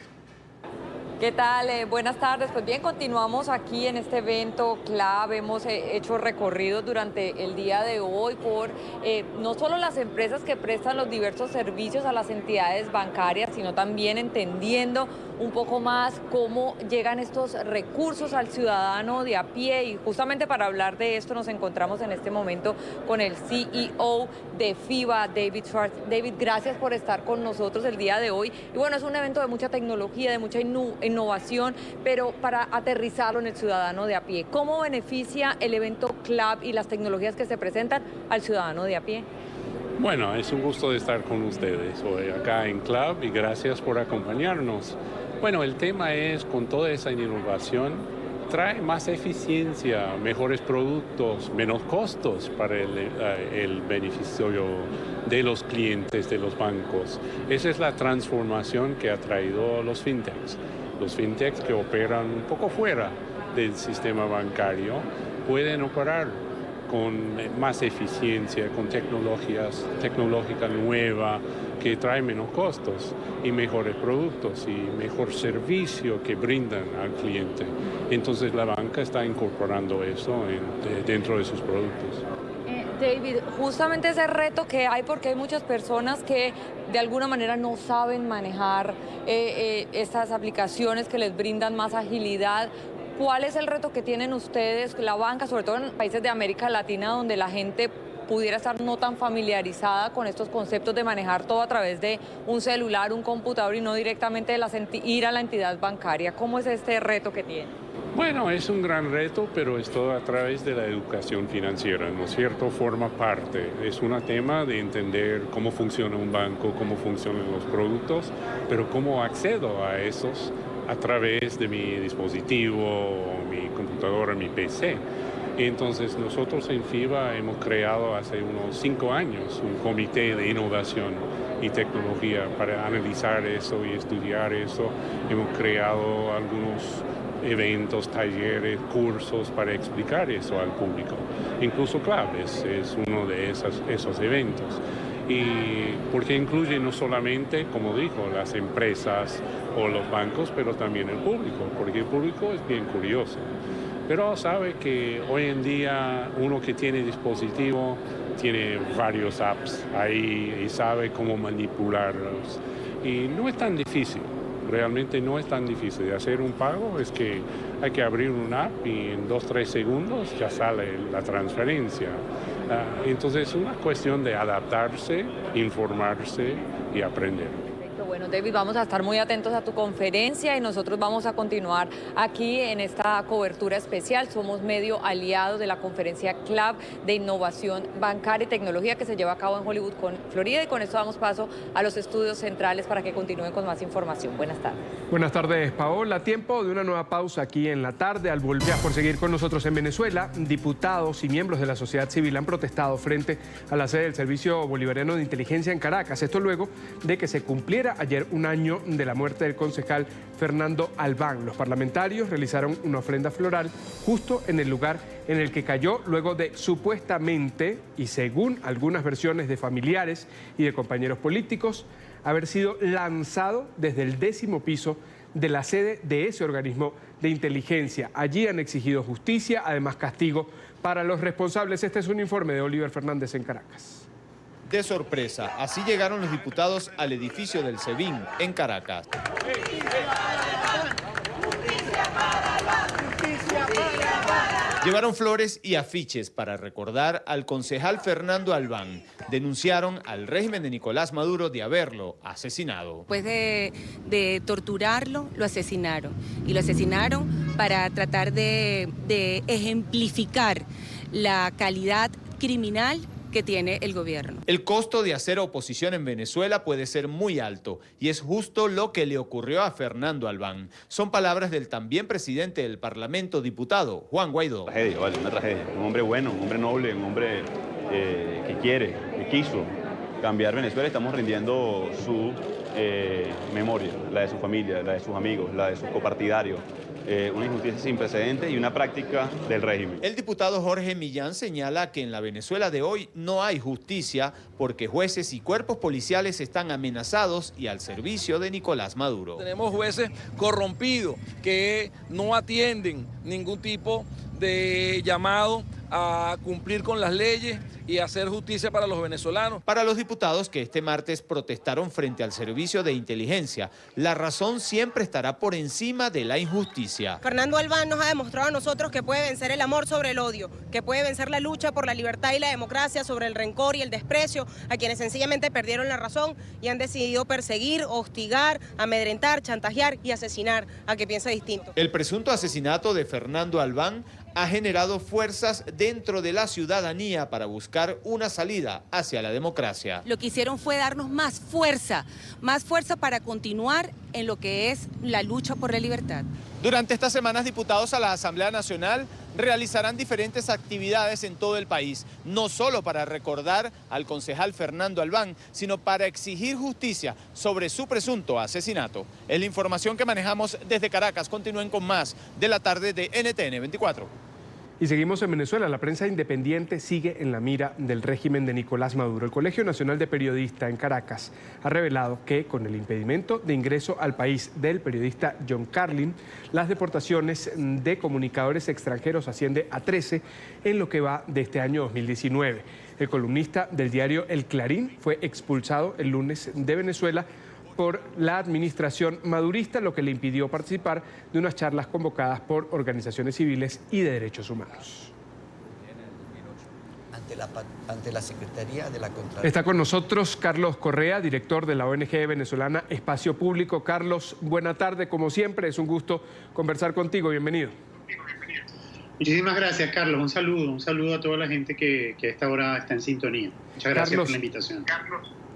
¿Qué tal? Buenas tardes. Pues bien, continuamos aquí en este evento CLAP. Hemos hecho recorridos durante el día de hoy por no solo las empresas que prestan los diversos servicios a las entidades bancarias, sino también entendiendo un poco más cómo llegan estos recursos al ciudadano de a pie. Y justamente para hablar de esto nos encontramos en este momento con el CEO de FIBA, David Schwartz. David, gracias por estar con nosotros el día de hoy. Y bueno, es un evento de mucha tecnología, de mucha innovación, pero para aterrizarlo en el ciudadano de a pie. ¿Cómo beneficia el evento CLAP y las tecnologías que se presentan al ciudadano de a pie? Bueno, es un gusto de estar con ustedes hoy acá en CLAP y gracias por acompañarnos. Bueno, el tema es, con toda esa innovación, trae más eficiencia, mejores productos, menos costos para el beneficio de los clientes de los bancos. Esa es la transformación que ha traído los fintechs. Los fintechs que operan un poco fuera del sistema bancario pueden operar con más eficiencia, con tecnología nueva que trae menos costos y mejores productos y mejor servicio que brindan al cliente. Entonces la banca está incorporando eso dentro de sus productos. David, justamente ese reto que hay, porque hay muchas personas que de alguna manera no saben manejar estas aplicaciones que les brindan más agilidad. ¿Cuál es el reto que tienen ustedes, la banca, sobre todo en países de América Latina, donde la gente pudiera estar no tan familiarizada con estos conceptos de manejar todo a través de un celular, un computador y no directamente ir a la entidad bancaria? ¿Cómo es este reto que tienen? Bueno, es un gran reto, pero es todo a través de la educación financiera, ¿no es cierto? Forma parte. Es un tema de entender cómo funciona un banco, cómo funcionan los productos, pero cómo accedo a esos a través de mi dispositivo, mi computadora, mi PC. Entonces nosotros en FIBA hemos creado hace unos 5 años un comité de innovación y tecnología para analizar eso y estudiar eso. Hemos creado algunos eventos, talleres, cursos para explicar eso al público. Incluso CLAP es uno de esos eventos. Y porque incluye no solamente, como dijo, las empresas o los bancos, pero también el público, porque el público es bien curioso. Pero sabe que hoy en día uno que tiene dispositivo tiene varios apps ahí y sabe cómo manipularlos. Y no es tan difícil, realmente no es tan difícil de hacer un pago. Es que hay que abrir una app y en 2-3 segundos ya sale la transferencia. Entonces es una cuestión de adaptarse, informarse y aprender. Bueno, David, vamos a estar muy atentos a tu conferencia y nosotros vamos a continuar aquí en esta cobertura especial. Somos medio aliados de la conferencia CLAP de innovación bancaria y tecnología que se lleva a cabo en Hollywood, Florida, y con esto damos paso a los estudios centrales para que continúen con más información. Buenas tardes. Buenas tardes, Paola. Tiempo de una nueva pausa aquí en la tarde. Al volver por seguir con nosotros en Venezuela, diputados y miembros de la sociedad civil han protestado frente a la sede del Servicio Bolivariano de Inteligencia en Caracas. Esto luego de que se cumpliera ayer un año de la muerte del concejal Fernando Albán. Los parlamentarios realizaron una ofrenda floral justo en el lugar en el que cayó luego de supuestamente, y según algunas versiones de familiares y de compañeros políticos, haber sido lanzado desde el 10º piso de la sede de ese organismo de inteligencia. Allí han exigido justicia, además castigo para los responsables. Este es un informe de Oliver Fernández en Caracas. de sorpresa. Así llegaron los diputados al edificio del SEBIN en Caracas. Llevaron flores y afiches para recordar al concejal Fernando Albán. Denunciaron al régimen de Nicolás Maduro de haberlo asesinado. Después de torturarlo, lo asesinaron. Y lo asesinaron para tratar de ejemplificar la calidad criminal que tiene el gobierno. El costo de hacer oposición en Venezuela puede ser muy alto y es justo lo que le ocurrió a Fernando Albán. Son palabras del también presidente del Parlamento, diputado Juan Guaidó. Tragedia, vale, una tragedia. Un hombre bueno, un hombre noble, un hombre que quiere, que quiso cambiar Venezuela. Estamos rindiendo su memoria, la de su familia, la de sus amigos, la de sus copartidarios. Una injusticia sin precedentes y una práctica del régimen. El diputado Jorge Millán señala que en la Venezuela de hoy no hay justicia porque jueces y cuerpos policiales están amenazados y al servicio de Nicolás Maduro. Tenemos jueces corrompidos que no atienden ningún tipo de llamado a cumplir con las leyes y hacer justicia para los venezolanos. Para los diputados que este martes protestaron frente al servicio de inteligencia, la razón siempre estará por encima de la injusticia. Fernando Albán nos ha demostrado a nosotros que puede vencer el amor sobre el odio, que puede vencer la lucha por la libertad y la democracia sobre el rencor y el desprecio a quienes sencillamente perdieron la razón y han decidido perseguir, hostigar, amedrentar, chantajear y asesinar a quien piensa distinto. El presunto asesinato de Fernando Albán ha generado fuerzas dentro de la ciudadanía para buscar una salida hacia la democracia. Lo que hicieron fue darnos más fuerza para continuar en lo que es la lucha por la libertad. Durante estas semanas, diputados a la Asamblea Nacional realizarán diferentes actividades en todo el país, no solo para recordar al concejal Fernando Albán, sino para exigir justicia sobre su presunto asesinato. Es la información que manejamos desde Caracas. Continúen con más de la tarde de NTN 24. Y seguimos en Venezuela. La prensa independiente sigue en la mira del régimen de Nicolás Maduro. El Colegio Nacional de Periodistas en Caracas ha revelado que con el impedimento de ingreso al país del periodista John Carlin, las deportaciones de comunicadores extranjeros asciende a 13 en lo que va de este año 2019. El columnista del diario El Clarín fue expulsado el lunes de Venezuela por la administración madurista, lo que le impidió participar de unas charlas convocadas por organizaciones civiles y de derechos humanos. Ante la Secretaría de la Contraloría. Está con nosotros Carlos Correa, director de la ONG venezolana Espacio Público. Carlos, buena tarde, como siempre, es un gusto conversar contigo, bienvenido. Muchísimas gracias, Carlos, un saludo a toda la gente que a esta hora está en sintonía. Muchas gracias por la invitación.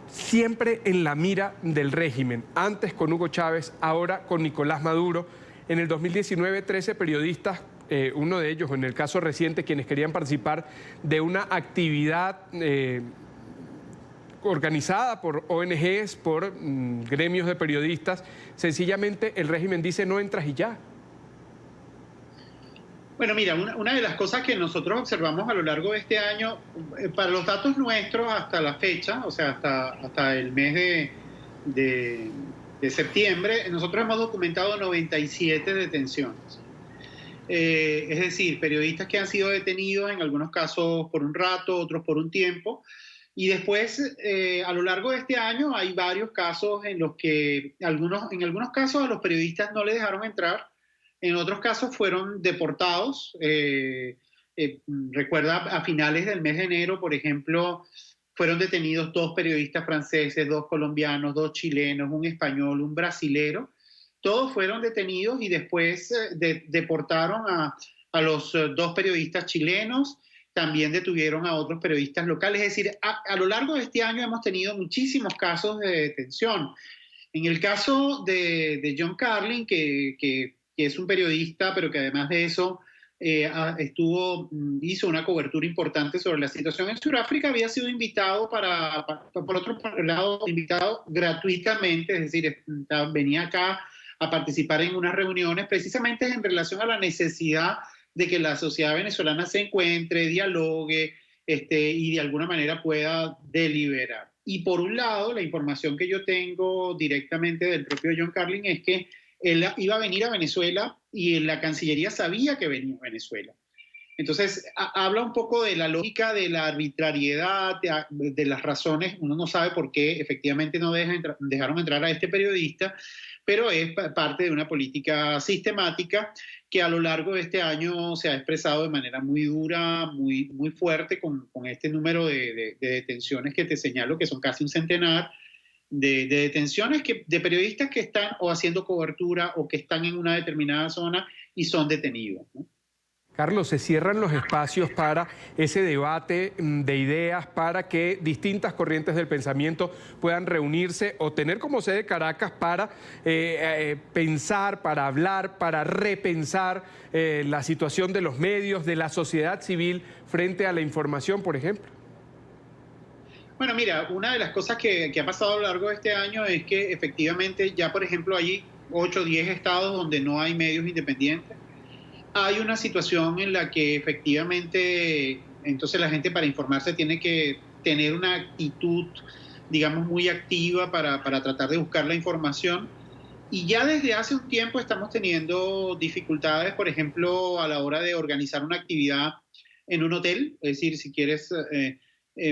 Siempre en la mira del régimen, antes con Hugo Chávez, ahora con Nicolás Maduro. En el 2019, 13 periodistas, uno de ellos en el caso reciente, quienes querían participar de una actividad organizada por ONGs, por gremios de periodistas, sencillamente el régimen dice no entras y ya. Bueno, mira, una de las cosas que nosotros observamos a lo largo de este año, para los datos nuestros hasta la fecha, o sea, hasta el mes de septiembre, nosotros hemos documentado 97 detenciones. Es decir, periodistas que han sido detenidos, en algunos casos por un rato, otros por un tiempo. Y después, a lo largo de este año, hay varios casos en los que, en algunos casos, a los periodistas no les dejaron entrar. En otros casos fueron deportados. Recuerda, a finales del mes de enero, por ejemplo, fueron detenidos 2 periodistas franceses, 2 colombianos, 2 chilenos, un español, un brasilero. Todos fueron detenidos y después deportaron a los 2 periodistas chilenos. También detuvieron a otros periodistas locales. Es decir, a lo largo de este año hemos tenido muchísimos casos de detención. En el caso de John Carlin, que es un periodista, pero que además de eso hizo una cobertura importante sobre la situación en Sudáfrica, había sido invitado por otro lado, invitado gratuitamente, es decir, venía acá a participar en unas reuniones precisamente en relación a la necesidad de que la sociedad venezolana se encuentre, dialogue y de alguna manera pueda deliberar. Y por un lado, la información que yo tengo directamente del propio John Carlin es que él iba a venir a Venezuela y la Cancillería sabía que venía a Venezuela. Entonces, habla un poco de la lógica de la arbitrariedad, de las razones. Uno no sabe por qué efectivamente no dejaron entrar a este periodista, pero es parte de una política sistemática que a lo largo de este año se ha expresado de manera muy dura, muy fuerte, con este número de detenciones que te señalo, que son casi un centenar, de detenciones de periodistas que están o haciendo cobertura o que están en una determinada zona y son detenidos, ¿no? Carlos, se cierran los espacios para ese debate de ideas, para que distintas corrientes del pensamiento puedan reunirse o tener como sede Caracas para pensar, para hablar, para repensar la situación de los medios, de la sociedad civil frente a la información, por ejemplo. Bueno, mira, una de las cosas que ha pasado a lo largo de este año es que efectivamente ya, por ejemplo, hay 8 o 10 estados donde no hay medios independientes. Hay una situación en la que efectivamente, entonces la gente para informarse tiene que tener una actitud, digamos, muy activa para tratar de buscar la información. Y ya desde hace un tiempo estamos teniendo dificultades, por ejemplo, a la hora de organizar una actividad en un hotel. Es decir, si quieres,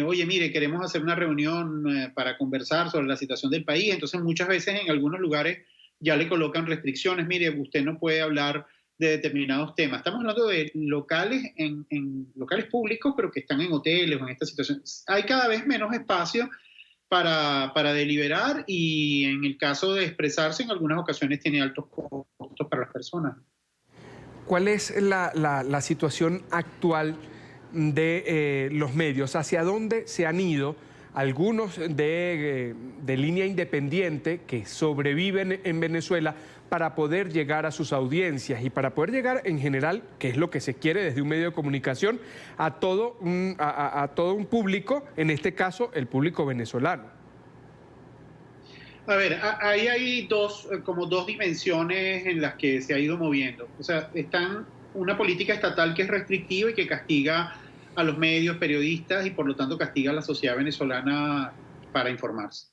oye, mire, queremos hacer una reunión para conversar sobre la situación del país. Entonces muchas veces en algunos lugares ya le colocan restricciones. Mire, usted no puede hablar de determinados temas. Estamos hablando de locales, en locales públicos, pero que están en hoteles o en esta situación. Hay cada vez menos espacio para deliberar y en el caso de expresarse en algunas ocasiones tiene altos costos para las personas. ¿Cuál es la situación actual de los medios? ¿Hacia dónde se han ido algunos de línea independiente que sobreviven en Venezuela para poder llegar a sus audiencias y para poder llegar en general, que es lo que se quiere desde un medio de comunicación, a todo un público, en este caso el público venezolano? A ver, ahí hay como dos dimensiones en las que se ha ido moviendo. O sea, están una política estatal que es restrictiva y que castiga a los medios, periodistas y por lo tanto castiga a la sociedad venezolana para informarse.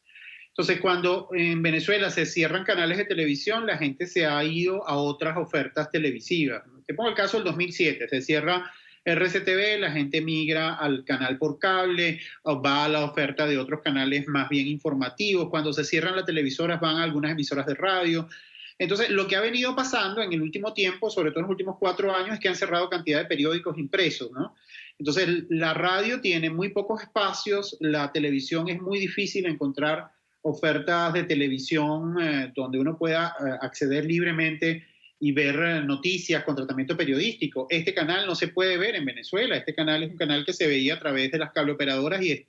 Entonces, cuando en Venezuela se cierran canales de televisión, la gente se ha ido a otras ofertas televisivas. Te pongo el caso del 2007, se cierra RCTV, la gente migra al canal por cable, o va a la oferta de otros canales más bien informativos. Cuando se cierran las televisoras, van a algunas emisoras de radio. Entonces, lo que ha venido pasando en el último tiempo, sobre todo en los últimos 4 años, es que han cerrado cantidad de periódicos impresos, ¿no? Entonces, la radio tiene muy pocos espacios, la televisión es muy difícil encontrar ofertas de televisión donde uno pueda acceder libremente y ver noticias con tratamiento periodístico. Este canal no se puede ver en Venezuela, este canal es un canal que se veía a través de las cableoperadoras y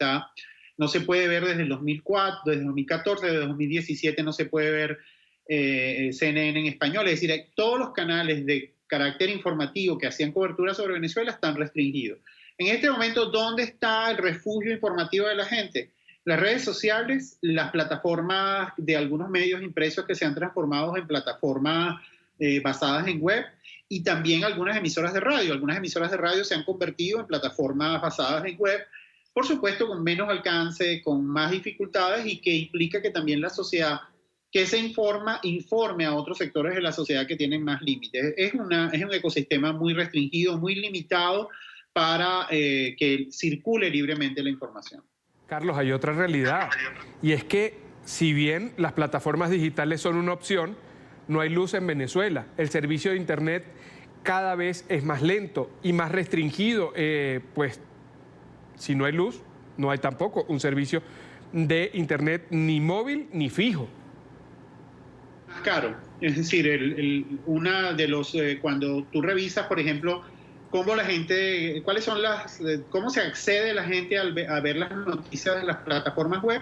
no se puede ver desde el 2004, desde el 2014, desde el 2017 no se puede ver CNN en español, es decir, todos los canales de carácter informativo que hacían cobertura sobre Venezuela están restringidos. En este momento, ¿dónde está el refugio informativo de la gente? Las redes sociales, las plataformas de algunos medios impresos que se han transformado en plataformas basadas en web y también algunas emisoras de radio. Algunas emisoras de radio se han convertido en plataformas basadas en web, por supuesto con menos alcance, con más dificultades y que implica que también la sociedad que se informe a otros sectores de la sociedad que tienen más límites. Es un ecosistema muy restringido, muy limitado para que circule libremente la información. Carlos, hay otra realidad, y es que si bien las plataformas digitales son una opción, no hay luz en Venezuela. El servicio de Internet cada vez es más lento y más restringido, pues si no hay luz, no hay tampoco un servicio de Internet ni móvil ni fijo. Más caro, es decir, cuando tú revisas, por ejemplo, cómo la gente, cómo se accede la gente a ver las noticias de las plataformas web,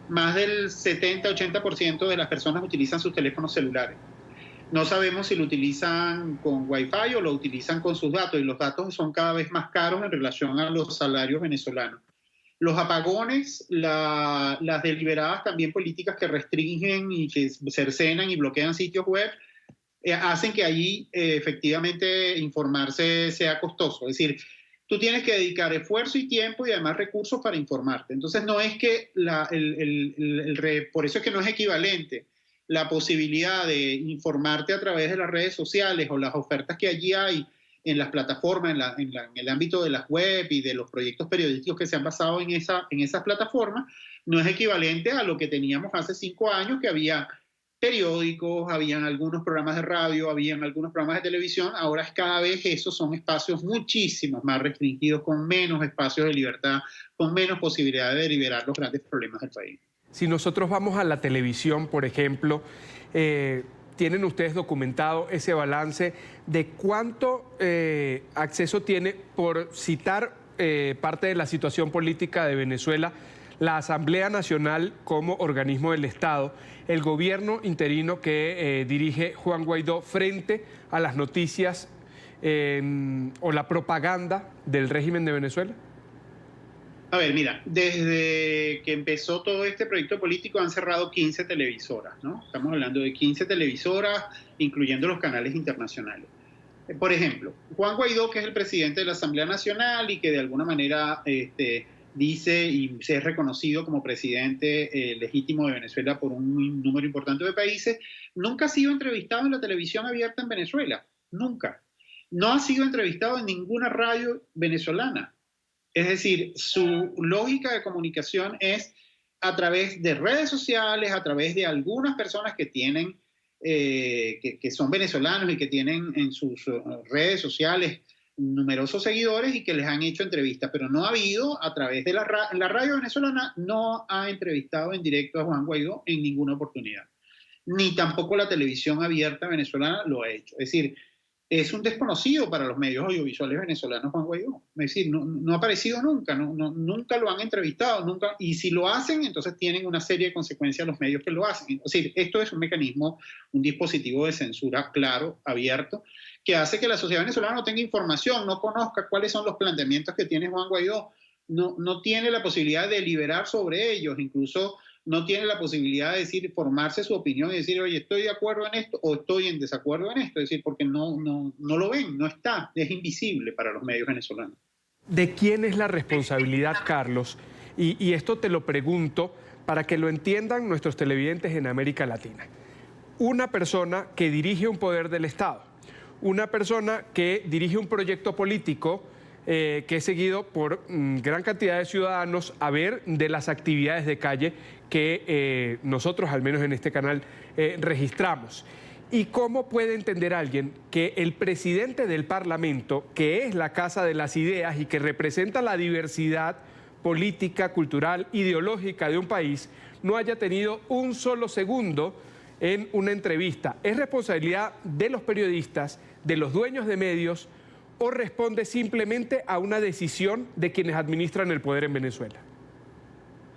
más del 70-80% de las personas utilizan sus teléfonos celulares. No sabemos si lo utilizan con Wi-Fi o lo utilizan con sus datos, y los datos son cada vez más caros en relación a los salarios venezolanos. Los apagones, las deliberadas también políticas que restringen y que cercenan y bloquean sitios web, hacen que allí efectivamente informarse sea costoso. Es decir, tú tienes que dedicar esfuerzo y tiempo y además recursos para informarte. Entonces no es que, por eso es que no es equivalente la posibilidad de informarte a través de las redes sociales o las ofertas que allí hay en las plataformas, en el ámbito de las web y de los proyectos periodísticos que se han basado en esas plataformas, no es equivalente a lo que teníamos hace 5 años, que había periódicos, habían algunos programas de radio, habían algunos programas de televisión. Ahora cada vez esos son espacios muchísimo más restringidos, con menos espacios de libertad, con menos posibilidad de deliberar los grandes problemas del país. Si nosotros vamos a la televisión, por ejemplo, ¿tienen ustedes documentado ese balance de cuánto acceso tiene, por citar parte de la situación política de Venezuela, la Asamblea Nacional como organismo del Estado, el gobierno interino que dirige Juan Guaidó, frente a las noticias o la propaganda del régimen de Venezuela? A ver, mira, desde que empezó todo este proyecto político han cerrado 15 televisoras, ¿no? Estamos hablando de 15 televisoras, incluyendo los canales internacionales. Por ejemplo, Juan Guaidó, que es el presidente de la Asamblea Nacional y que de alguna manera dice y se es reconocido como presidente legítimo de Venezuela por un número importante de países, nunca ha sido entrevistado en la televisión abierta en Venezuela, nunca. No ha sido entrevistado en ninguna radio venezolana. Es decir, su lógica de comunicación es a través de redes sociales, a través de algunas personas que tienen, que son venezolanos y que tienen en sus redes sociales numerosos seguidores y que les han hecho entrevistas, pero no ha habido a través de la radio venezolana, no ha entrevistado en directo a Juan Guaidó en ninguna oportunidad. Ni tampoco la televisión abierta venezolana lo ha hecho. Es decir, es un desconocido para los medios audiovisuales venezolanos Juan Guaidó. Es decir, no ha aparecido nunca, nunca lo han entrevistado, nunca, y si lo hacen, entonces tienen una serie de consecuencias los medios que lo hacen. Es decir, esto es un mecanismo, un dispositivo de censura claro, abierto, que hace que la sociedad venezolana no tenga información, no conozca cuáles son los planteamientos que tiene Juan Guaidó, no tiene la posibilidad de deliberar sobre ellos, incluso no tiene la posibilidad de decir, formarse su opinión y decir, oye, estoy de acuerdo en esto o estoy en desacuerdo en esto. Es decir, porque no lo ven, no está, es invisible para los medios venezolanos. ¿De quién es la responsabilidad, Carlos? Y esto te lo pregunto para que lo entiendan nuestros televidentes en América Latina. Una persona que dirige un poder del Estado, una persona que dirige un proyecto político que es seguido por gran cantidad de ciudadanos a ver de las actividades de calle que nosotros, al menos en este canal, registramos. ¿Y cómo puede entender alguien que el presidente del Parlamento, que es la casa de las ideas y que representa la diversidad política, cultural, ideológica de un país, no haya tenido un solo segundo en una entrevista? ¿Es responsabilidad de los periodistas, de los dueños de medios, o responde simplemente a una decisión de quienes administran el poder en Venezuela?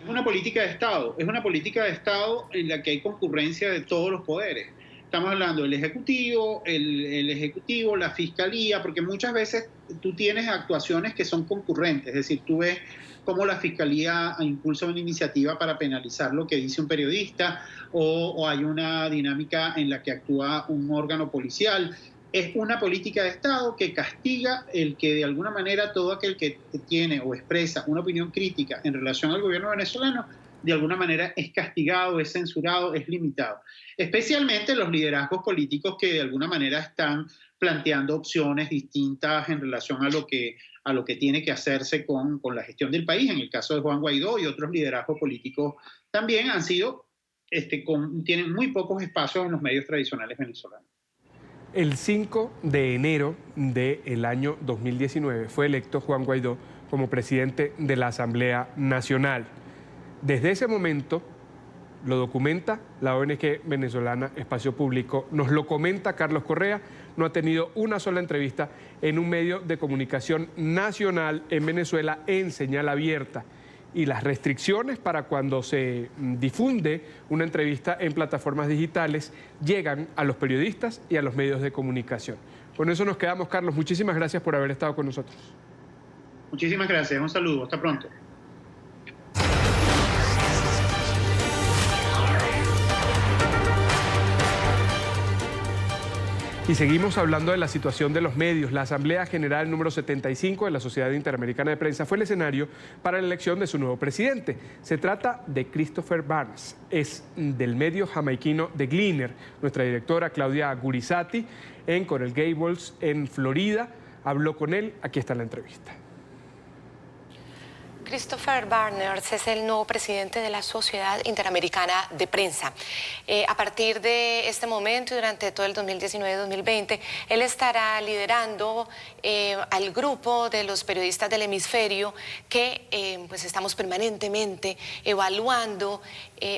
Es una política de Estado, es una política de Estado en la que hay concurrencia de todos los poderes. Estamos hablando del Ejecutivo, el Ejecutivo, la Fiscalía, porque muchas veces tú tienes actuaciones que son concurrentes, es decir, tú ves cómo la Fiscalía impulsa una iniciativa para penalizar lo que dice un periodista, o hay una dinámica en la que actúa un órgano policial. Es una política de Estado que castiga el que de alguna manera todo aquel que tiene o expresa una opinión crítica en relación al gobierno venezolano, de alguna manera es castigado, es censurado, es limitado. Especialmente los liderazgos políticos que de alguna manera están planteando opciones distintas en relación a lo que tiene que hacerse con la gestión del país. En el caso de Juan Guaidó y otros liderazgos políticos también han sido, tienen muy pocos espacios en los medios tradicionales venezolanos. El 5 de enero del año 2019 fue electo Juan Guaidó como presidente de la Asamblea Nacional. Desde ese momento lo documenta la ONG venezolana Espacio Público, nos lo comenta Carlos Correa, no ha tenido una sola entrevista en un medio de comunicación nacional en Venezuela en señal abierta. Y las restricciones para cuando se difunde una entrevista en plataformas digitales llegan a los periodistas y a los medios de comunicación. Con eso nos quedamos, Carlos. Muchísimas gracias por haber estado con nosotros. Muchísimas gracias. Un saludo. Hasta pronto. Y seguimos hablando de la situación de los medios. La Asamblea General número 75 de la Sociedad Interamericana de Prensa fue el escenario para la elección de su nuevo presidente. Se trata de Christopher Barnes, es del medio jamaiquino The Gleaner. Nuestra directora Claudia Gurizati en Coral Gables, en Florida, habló con él. Aquí está la entrevista. Christopher Barners es el nuevo presidente de la Sociedad Interamericana de Prensa. A partir de este momento y durante todo el 2019-2020, él estará liderando al grupo de los periodistas del hemisferio que pues estamos permanentemente evaluando,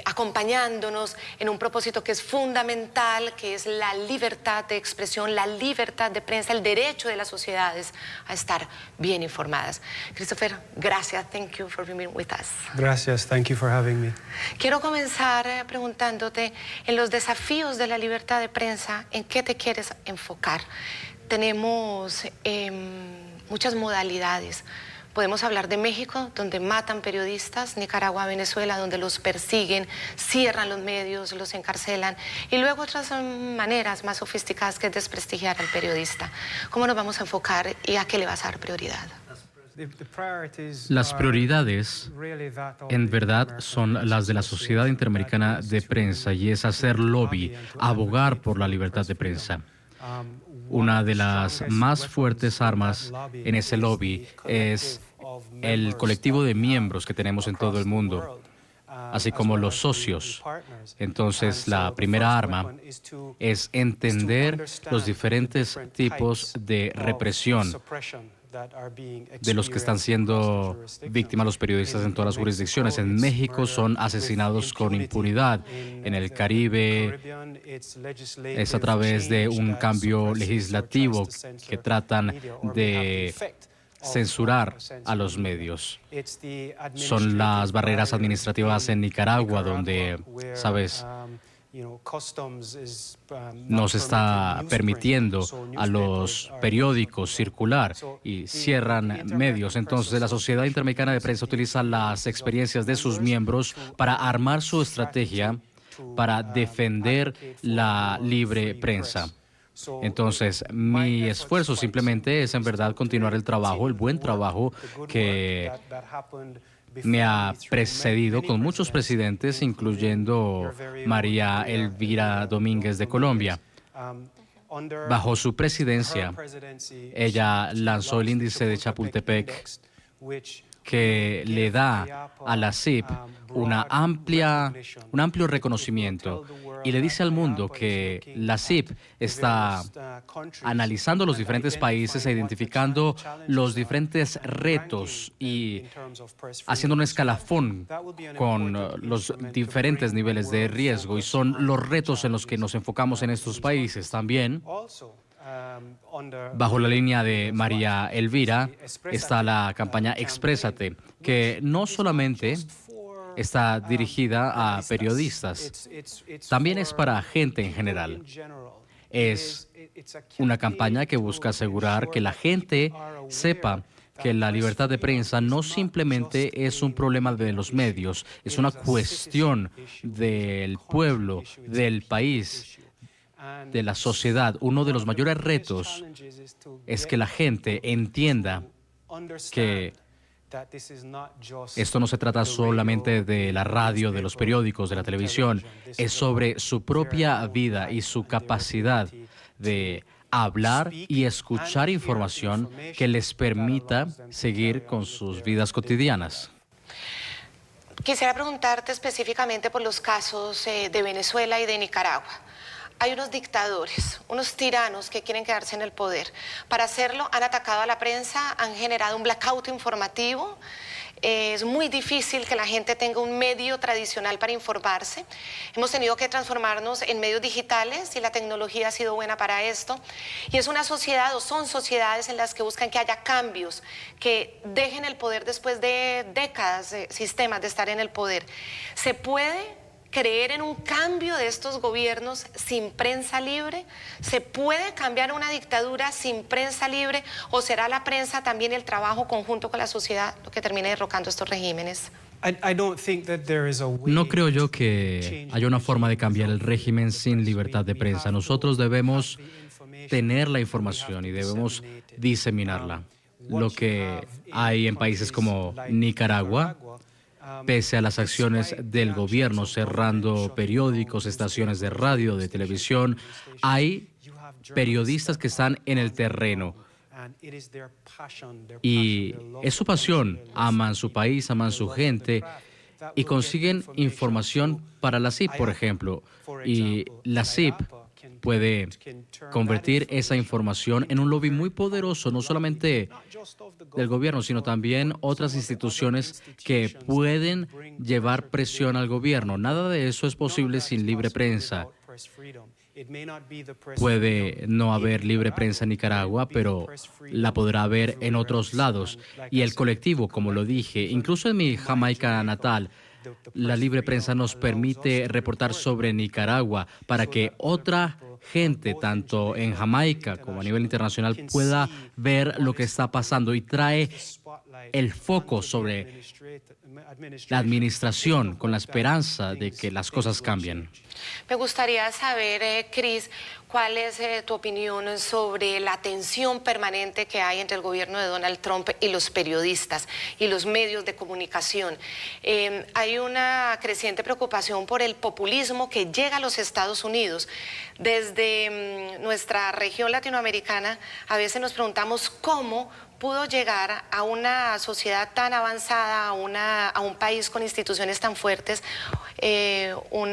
acompañándonos en un propósito que es fundamental, que es la libertad de expresión, la libertad de prensa, el derecho de las sociedades a estar bien informadas. Christopher, gracias. Thank you for being with us. Gracias, thank you for having me. Quiero comenzar preguntándote, en los desafíos de la libertad de prensa, ¿en qué te quieres enfocar? Tenemos muchas modalidades. Podemos hablar de México, donde matan periodistas, Nicaragua, Venezuela, donde los persiguen, cierran los medios, los encarcelan, y luego otras maneras más sofisticadas que es desprestigiar al periodista. ¿Cómo nos vamos a enfocar y a qué le vas a dar prioridad? Las prioridades, en verdad, son las de la Sociedad Interamericana de Prensa, y es hacer lobby, abogar por la libertad de prensa. Una de las más fuertes armas en ese lobby es el colectivo de miembros que tenemos en todo el mundo, así como los socios. Entonces, la primera arma es entender los diferentes tipos de represión de los que están siendo víctimas los periodistas en todas las jurisdicciones. En México son asesinados con impunidad. En el Caribe es a través de un cambio legislativo que tratan de censurar a los medios. Son las barreras administrativas en Nicaragua, donde, ¿sabes?, no se está permitiendo a los periódicos circular y cierran medios. Entonces, la Sociedad Interamericana de Prensa utiliza las experiencias de sus miembros para armar su estrategia para defender la libre prensa. Entonces, mi esfuerzo simplemente es en verdad continuar el trabajo, el buen trabajo que me ha precedido con muchos presidentes, incluyendo María Elvira Domínguez de Colombia. Bajo su presidencia, ella lanzó el índice de Chapultepec, que le da a la CIP un amplio reconocimiento, y le dice al mundo que la CIP está analizando los diferentes países e identificando los diferentes retos y haciendo un escalafón con los diferentes niveles de riesgo, y son los retos en los que nos enfocamos en estos países. También, bajo la línea de María Elvira, está la campaña Exprésate, que no solamente está dirigida a periodistas, también es para gente en general. Es una campaña que busca asegurar que la gente sepa que la libertad de prensa no simplemente es un problema de los medios, es una cuestión del pueblo, del país, de la sociedad. Uno de los mayores retos es que la gente entienda que esto no se trata solamente de la radio, de los periódicos, de la televisión, es sobre su propia vida y su capacidad de hablar y escuchar información que les permita seguir con sus vidas cotidianas. Quisiera preguntarte específicamente por los casos de Venezuela y de Nicaragua. Hay unos dictadores, unos tiranos que quieren quedarse en el poder. Para hacerlo han atacado a la prensa, han generado un blackout informativo. Es muy difícil que la gente tenga un medio tradicional para informarse. Hemos tenido que transformarnos en medios digitales y la tecnología ha sido buena para esto. Y es una sociedad, o son sociedades en las que buscan que haya cambios, que dejen el poder después de décadas de sistemas de estar en el poder. ¿Se puede creer en un cambio de estos gobiernos sin prensa libre? ¿Se puede cambiar una dictadura sin prensa libre? ¿O será la prensa también el trabajo conjunto con la sociedad lo que termine derrocando estos regímenes? No creo yo que haya una forma de cambiar el régimen sin libertad de prensa. Nosotros debemos tener la información y debemos diseminarla. Lo que hay en países como Nicaragua, pese a las acciones del gobierno cerrando periódicos, estaciones de radio, de televisión, hay periodistas que están en el terreno Y es su pasión, aman su país, aman su gente y consiguen información para la CIP, por ejemplo. Y la CIP puede convertir esa información en un lobby muy poderoso, no solamente del gobierno, sino también otras instituciones que pueden llevar presión al gobierno. Nada de eso es posible sin libre prensa. Puede no haber libre prensa en Nicaragua, pero la podrá haber en otros lados. Y el colectivo, como lo dije, incluso en mi Jamaica natal, la libre prensa nos permite reportar sobre Nicaragua para que otra gente, tanto en Jamaica como a nivel internacional, pueda ver lo que está pasando y trae el foco sobre la administración con la esperanza de que las cosas cambien. Me gustaría saber, Cris, ¿cuál es tu opinión sobre la tensión permanente que hay entre el gobierno de Donald Trump y los periodistas y los medios de comunicación? Hay una creciente preocupación por el populismo que llega a los Estados Unidos. Desde nuestra región latinoamericana, a veces nos preguntamos cómo pudo llegar a una sociedad tan avanzada, a un país con instituciones tan fuertes, un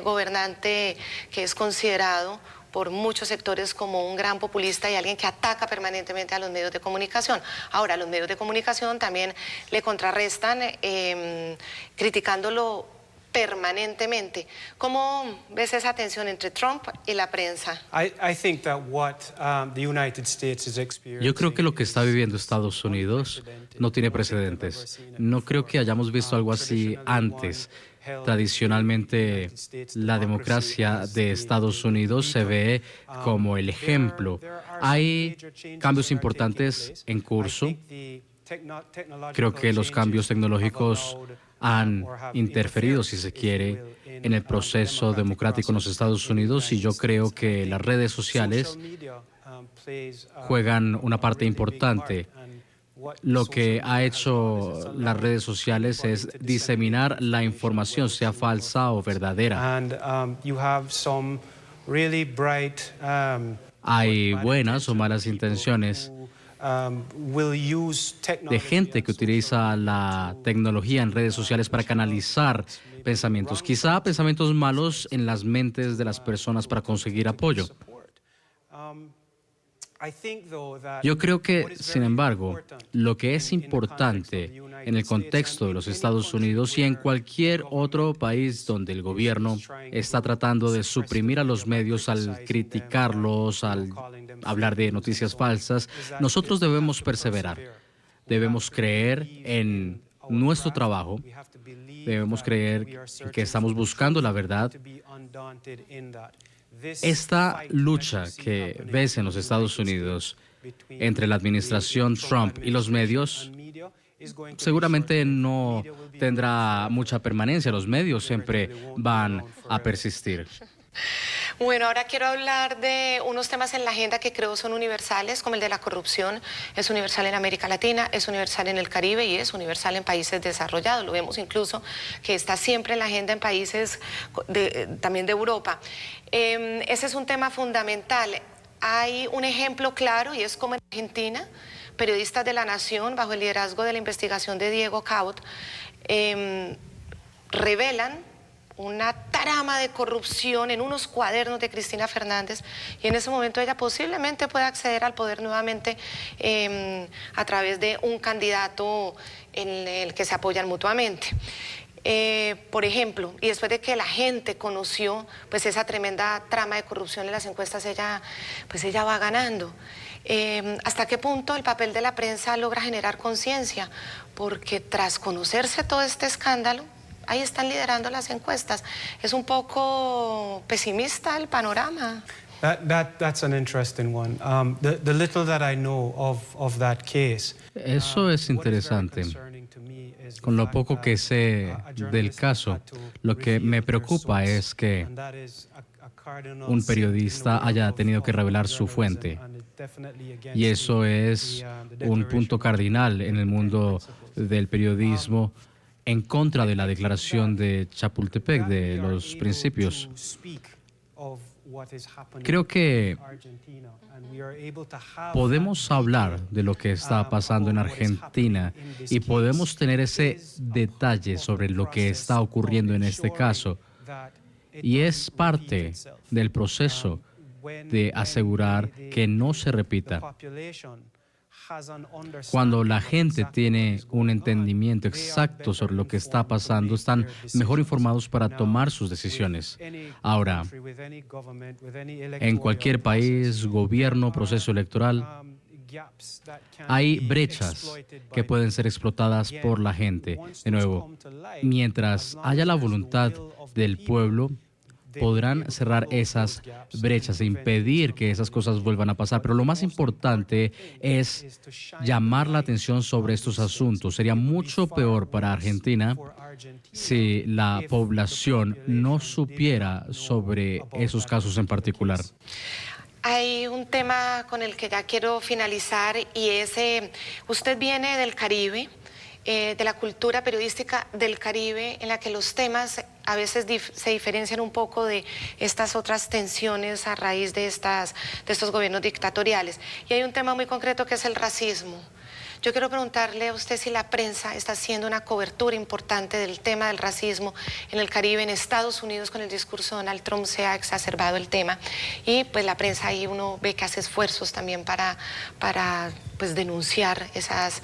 gobernante que es considerado por muchos sectores como un gran populista y alguien que ataca permanentemente a los medios de comunicación. Ahora, los medios de comunicación también le contrarrestan criticándolo permanentemente. ¿Cómo ves esa tensión entre Trump y la prensa? Yo creo que lo que está viviendo Estados Unidos no tiene precedentes. No creo que hayamos visto algo así antes. Tradicionalmente, la democracia de Estados Unidos se ve como el ejemplo. Hay cambios importantes en curso. Creo que los cambios tecnológicos han interferido, si se quiere, en el proceso democrático en los Estados Unidos, y yo creo que las redes sociales juegan una parte importante. Lo que ha hecho las redes sociales es diseminar la información, sea falsa o verdadera. Hay buenas o malas intenciones de gente que utiliza la tecnología en redes sociales para canalizar pensamientos, quizá pensamientos malos en las mentes de las personas para conseguir apoyo. Yo creo que, sin embargo, lo que es importante en el contexto de los Estados Unidos y en cualquier otro país donde el gobierno está tratando de suprimir a los medios al criticarlos, al hablar de noticias falsas, nosotros debemos perseverar. Debemos creer en nuestro trabajo, debemos creer que estamos buscando la verdad. Esta lucha que ves en los Estados Unidos entre la administración Trump y los medios seguramente no tendrá mucha permanencia. Los medios siempre van a persistir. Bueno, ahora quiero hablar de unos temas en la agenda que creo son universales, como el de la corrupción. Es universal en América Latina, es universal en el Caribe y es universal en países desarrollados. Lo vemos incluso que está siempre en la agenda en países también de Europa. Ese es un tema fundamental. Hay un ejemplo claro y es como en Argentina, periodistas de La Nación, bajo el liderazgo de la investigación de Diego Cabot, revelan una trama de corrupción en unos cuadernos de Cristina Fernández, y en ese momento ella posiblemente pueda acceder al poder nuevamente a través de un candidato en el que se apoyan mutuamente. Por ejemplo, y después de que la gente conoció pues esa tremenda trama de corrupción en las encuestas, ella va ganando. ¿Hasta qué punto el papel de la prensa logra generar conciencia? Porque tras conocerse todo este escándalo, ahí están liderando las encuestas. Es un poco pesimista el panorama. That's an interesting one. The little that I know of that case. Eso es interesante. Con lo poco que sé del caso, lo que me preocupa es que un periodista haya tenido que revelar su fuente. Y eso es un punto cardinal en el mundo del periodismo, en contra de la declaración de Chapultepec, de los principios. Creo que podemos hablar de lo que está pasando en Argentina y podemos tener ese detalle sobre lo que está ocurriendo en este caso. Y es parte del proceso de asegurar que no se repita. Cuando la gente tiene un entendimiento exacto sobre lo que está pasando, están mejor informados para tomar sus decisiones. Ahora, en cualquier país, gobierno, proceso electoral, hay brechas que pueden ser explotadas por la gente. De nuevo, mientras haya la voluntad del pueblo, podrán cerrar esas brechas e impedir que esas cosas vuelvan a pasar. Pero lo más importante es llamar la atención sobre estos asuntos. Sería mucho peor para Argentina si la población no supiera sobre esos casos en particular. Hay un tema con el que ya quiero finalizar y es, usted viene del Caribe, de la cultura periodística del Caribe, en la que los temas a veces se diferencian un poco de estas otras tensiones a raíz de estos gobiernos dictatoriales. Y hay un tema muy concreto que es el racismo. Yo quiero preguntarle a usted si la prensa está haciendo una cobertura importante del tema del racismo en el Caribe. En Estados Unidos, con el discurso de Donald Trump, se ha exacerbado el tema. Y pues la prensa ahí uno ve que hace esfuerzos también para pues, denunciar esas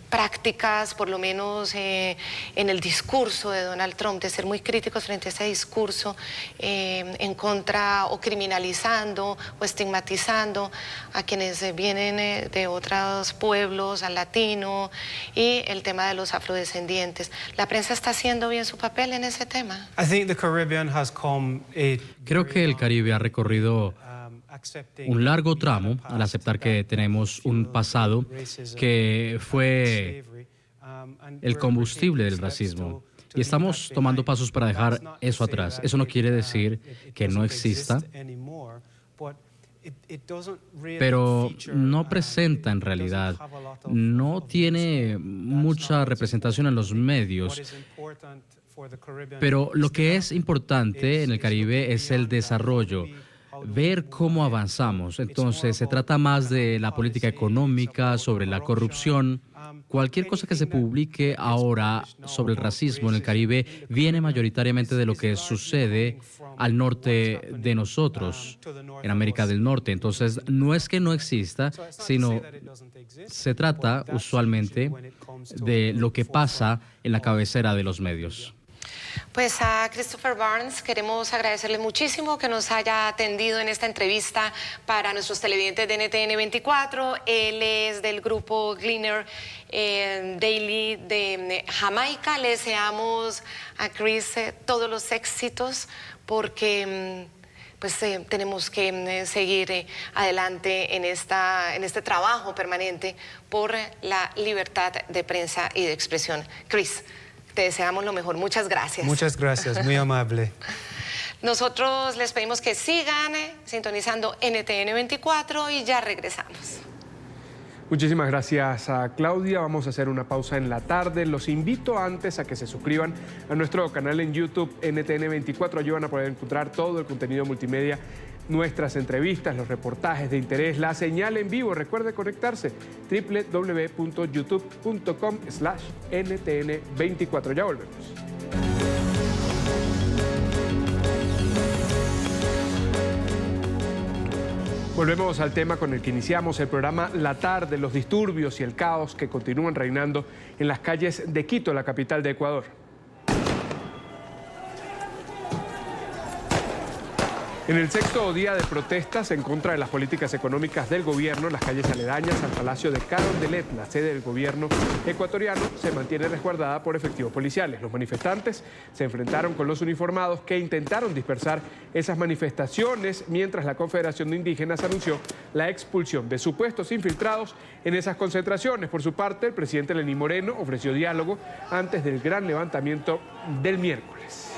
prácticas, por lo menos en el discurso de Donald Trump, de ser muy críticos frente a ese discurso en contra o criminalizando o estigmatizando a quienes vienen de otros pueblos, al latino, y el tema de los afrodescendientes. ¿La prensa está haciendo bien su papel en ese tema? Creo que el Caribe ha recorrido un largo tramo al aceptar que tenemos un pasado que fue el combustible del racismo. Y estamos tomando pasos para dejar eso atrás. Eso no quiere decir que no exista, pero no presenta en realidad, no tiene mucha representación en los medios. Pero lo que es importante en el Caribe es el desarrollo, ver cómo avanzamos. Entonces, se trata más de la política económica, sobre la corrupción. Cualquier cosa que se publique ahora sobre el racismo en el Caribe viene mayoritariamente de lo que sucede al norte de nosotros, en América del Norte. Entonces, no es que no exista, sino se trata usualmente de lo que pasa en la cabecera de los medios. Pues a Christopher Barnes queremos agradecerle muchísimo que nos haya atendido en esta entrevista para nuestros televidentes de NTN 24. Él es del grupo Gleaner Daily de Jamaica. Le deseamos a Chris todos los éxitos porque pues tenemos que seguir adelante en este trabajo permanente por la libertad de prensa y de expresión. Chris, te deseamos lo mejor. Muchas gracias. Muchas gracias, muy amable. Nosotros les pedimos que sigan sintonizando NTN 24 y ya regresamos. Muchísimas gracias a Claudia. Vamos a hacer una pausa en la tarde. Los invito antes a que se suscriban a nuestro canal en YouTube NTN 24. Allí van a poder encontrar todo el contenido multimedia, nuestras entrevistas, los reportajes de interés, la señal en vivo. Recuerde conectarse www.youtube.com/NTN24. Ya volvemos. Volvemos al tema con el que iniciamos el programa La Tarde, los disturbios y el caos que continúan reinando en las calles de Quito, la capital de Ecuador. En el sexto día de protestas en contra de las políticas económicas del gobierno, las calles aledañas al Palacio de Carondelet, la sede del gobierno ecuatoriano, se mantiene resguardada por efectivos policiales. Los manifestantes se enfrentaron con los uniformados que intentaron dispersar esas manifestaciones, mientras la Confederación de Indígenas anunció la expulsión de supuestos infiltrados en esas concentraciones. Por su parte, el presidente Lenín Moreno ofreció diálogo antes del gran levantamiento del miércoles.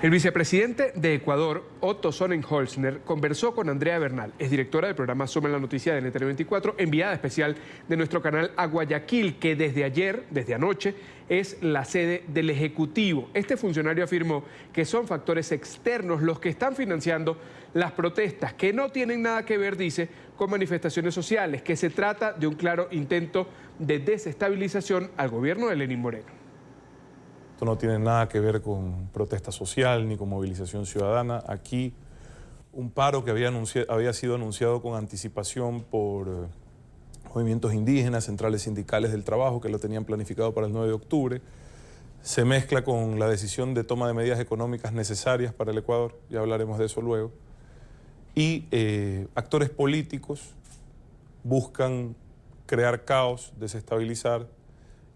El vicepresidente de Ecuador, Otto Sonnenholzner, conversó con Andrea Bernal, es directora del programa Suma en la Noticia de NTN24, enviada especial de nuestro canal a Guayaquil, que desde anoche, es la sede del Ejecutivo. Este funcionario afirmó que son factores externos los que están financiando las protestas, que no tienen nada que ver, dice, con manifestaciones sociales, que se trata de un claro intento de desestabilización al gobierno de Lenín Moreno. Esto no tiene nada que ver con protesta social ni con movilización ciudadana. Aquí un paro que había sido anunciado con anticipación por movimientos indígenas, centrales sindicales del trabajo que lo tenían planificado para el 9 de octubre, se mezcla con la decisión de toma de medidas económicas necesarias para el Ecuador, ya hablaremos de eso luego, y actores políticos buscan crear caos, desestabilizar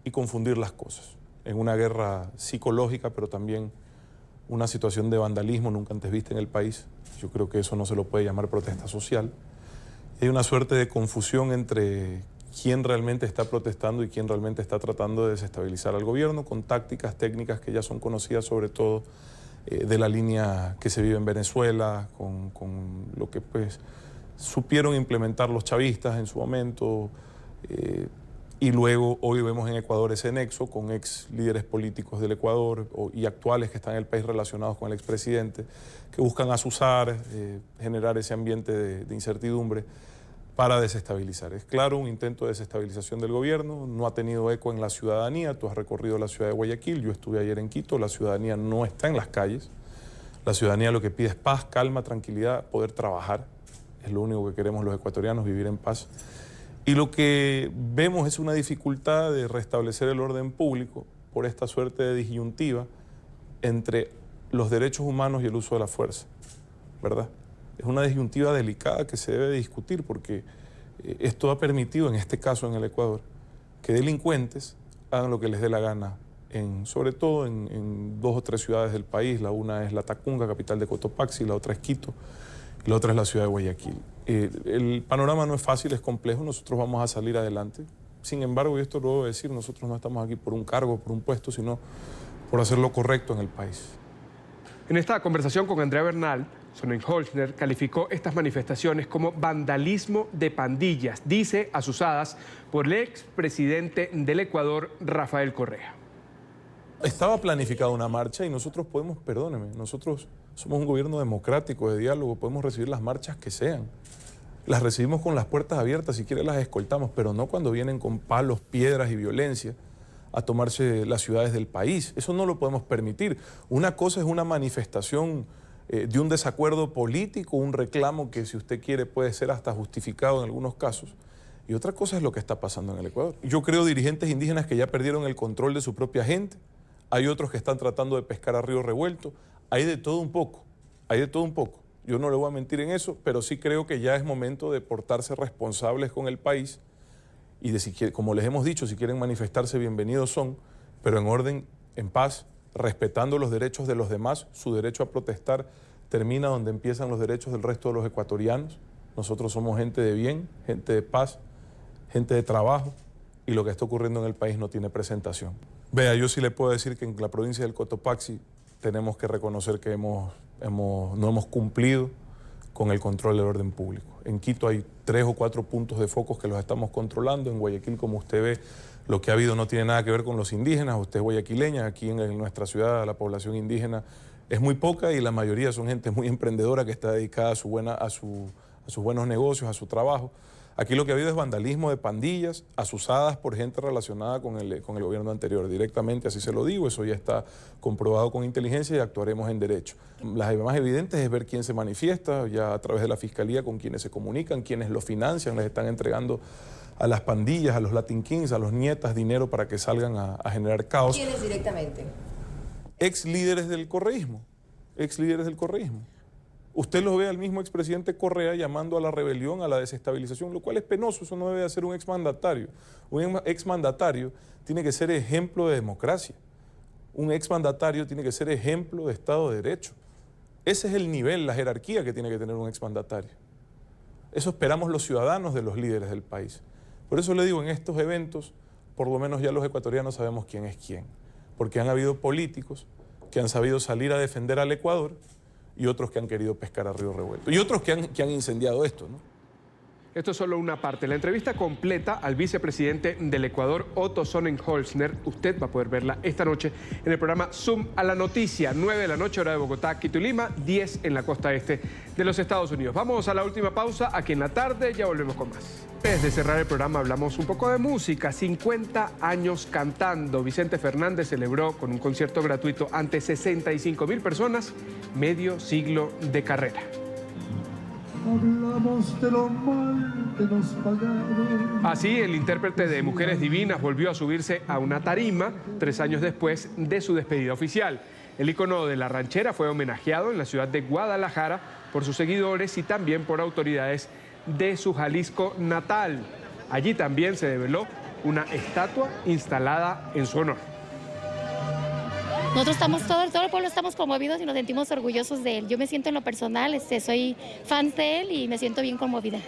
y confundir las cosas. En una guerra psicológica, pero también una situación de vandalismo nunca antes vista en el país. Yo creo que eso no se lo puede llamar protesta social. Hay una suerte de confusión entre quién realmente está protestando y quién realmente está tratando de desestabilizar al gobierno con tácticas, técnicas que ya son conocidas, sobre todo de la línea que se vive en Venezuela, con lo que pues supieron implementar los chavistas en su momento, y luego hoy vemos en Ecuador ese nexo con ex líderes políticos del Ecuador y actuales que están en el país relacionados con el expresidente, que buscan azuzar, generar ese ambiente de incertidumbre para desestabilizar. Es claro, un intento de desestabilización del gobierno, no ha tenido eco en la ciudadanía. Tú has recorrido la ciudad de Guayaquil, yo estuve ayer en Quito, la ciudadanía no está en las calles. La ciudadanía lo que pide es paz, calma, tranquilidad, poder trabajar. Es lo único que queremos los ecuatorianos, vivir en paz. Y lo que vemos es una dificultad de restablecer el orden público por esta suerte de disyuntiva entre los derechos humanos y el uso de la fuerza, ¿verdad? Es una disyuntiva delicada que se debe discutir porque esto ha permitido, en este caso en el Ecuador, que delincuentes hagan lo que les dé la gana, sobre todo en 2 o 3 ciudades del país. La una es Latacunga, capital de Cotopaxi, la otra es Quito, y la otra es la ciudad de Guayaquil. El panorama no es fácil, es complejo, nosotros vamos a salir adelante. Sin embargo, y esto lo debo decir, nosotros no estamos aquí por un cargo, por un puesto, sino por hacer lo correcto en el país. En esta conversación con Andrea Bernal, Sonnenholzner calificó estas manifestaciones como vandalismo de pandillas, dice, azuzadas por el expresidente del Ecuador, Rafael Correa. Estaba planificada una marcha y nosotros podemos, perdóneme, nosotros somos un gobierno democrático de diálogo, podemos recibir las marchas que sean. Las recibimos con las puertas abiertas, si quiere las escoltamos, pero no cuando vienen con palos, piedras y violencia a tomarse las ciudades del país. Eso no lo podemos permitir. Una cosa es una manifestación de un desacuerdo político, un reclamo que, si usted quiere, puede ser hasta justificado en algunos casos. Y otra cosa es lo que está pasando en el Ecuador. Yo creo dirigentes indígenas que ya perdieron el control de su propia gente. Hay otros que están tratando de pescar a río revuelto. Hay de todo un poco, hay de todo un poco. Yo no le voy a mentir en eso, pero sí creo que ya es momento de portarse responsables con el país y de, como les hemos dicho, si quieren manifestarse, bienvenidos son, pero en orden, en paz, respetando los derechos de los demás. Su derecho a protestar termina donde empiezan los derechos del resto de los ecuatorianos. Nosotros somos gente de bien, gente de paz, gente de trabajo, y lo que está ocurriendo en el país no tiene presentación. Vea, yo sí le puedo decir que en la provincia del Cotopaxi tenemos que reconocer que no hemos cumplido con el control del orden público. En Quito hay 3 o 4 puntos de focos que los estamos controlando. En Guayaquil, como usted ve, lo que ha habido no tiene nada que ver con los indígenas. Usted es guayaquileña, aquí en nuestra ciudad la población indígena es muy poca y la mayoría son gente muy emprendedora que está dedicada a sus buenos negocios, a su trabajo. Aquí lo que ha habido es vandalismo de pandillas azuzadas por gente relacionada con el gobierno anterior. Directamente, así se lo digo, eso ya está comprobado con inteligencia y actuaremos en derecho. Las más evidentes es ver quién se manifiesta, ya a través de la Fiscalía, con quienes se comunican, quienes lo financian, les están entregando a las pandillas, a los Latin Kings, a los nietas, dinero para que salgan a generar caos. ¿Quiénes directamente? Ex líderes del correísmo, ex líderes del correísmo. Usted los ve al mismo expresidente Correa llamando a la rebelión, a la desestabilización, lo cual es penoso, eso no debe de ser un exmandatario. Un exmandatario tiene que ser ejemplo de democracia. Un exmandatario tiene que ser ejemplo de Estado de Derecho. Ese es el nivel, la jerarquía que tiene que tener un exmandatario. Eso esperamos los ciudadanos de los líderes del país. Por eso le digo, en estos eventos, por lo menos ya los ecuatorianos sabemos quién es quién. Porque han habido políticos que han sabido salir a defender al Ecuador y otros que han querido pescar a río revuelto. Y otros que han incendiado esto, ¿no? Esto es solo una parte. La entrevista completa al vicepresidente del Ecuador, Otto Sonnenholzner, usted va a poder verla esta noche en el programa Zoom a la Noticia, 9 de la noche, hora de Bogotá, Quito y Lima, 10 en la costa este de los Estados Unidos. Vamos a la última pausa, aquí en la tarde, ya volvemos con más. Antes de cerrar el programa hablamos un poco de música. 50 años cantando. Vicente Fernández celebró con un concierto gratuito ante 65.000 personas, medio siglo de carrera. Hablamos de lo mal que nos pagaron. Así, el intérprete de Mujeres Divinas volvió a subirse a una tarima 3 años después de su despedida oficial. El ícono de la ranchera fue homenajeado en la ciudad de Guadalajara por sus seguidores y también por autoridades de su Jalisco natal. Allí también se develó una estatua instalada en su honor. Nosotros estamos, todo el pueblo estamos conmovidos y nos sentimos orgullosos de él. Yo me siento en lo personal, soy fan de él y me siento bien conmovida.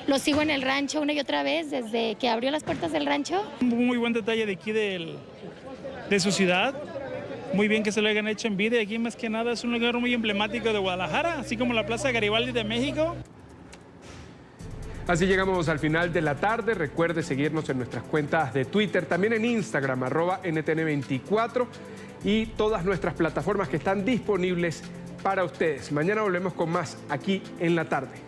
Lo sigo en el rancho una y otra vez desde que abrió las puertas del rancho. Un muy buen detalle de aquí de su ciudad. Muy bien que se lo hayan hecho en vida. Aquí más que nada es un lugar muy emblemático de Guadalajara, así como la Plaza Garibaldi de México. Así llegamos al final de la tarde. Recuerde seguirnos en nuestras cuentas de Twitter, también en Instagram, @NTN24 y todas nuestras plataformas que están disponibles para ustedes. Mañana volvemos con más aquí en la tarde.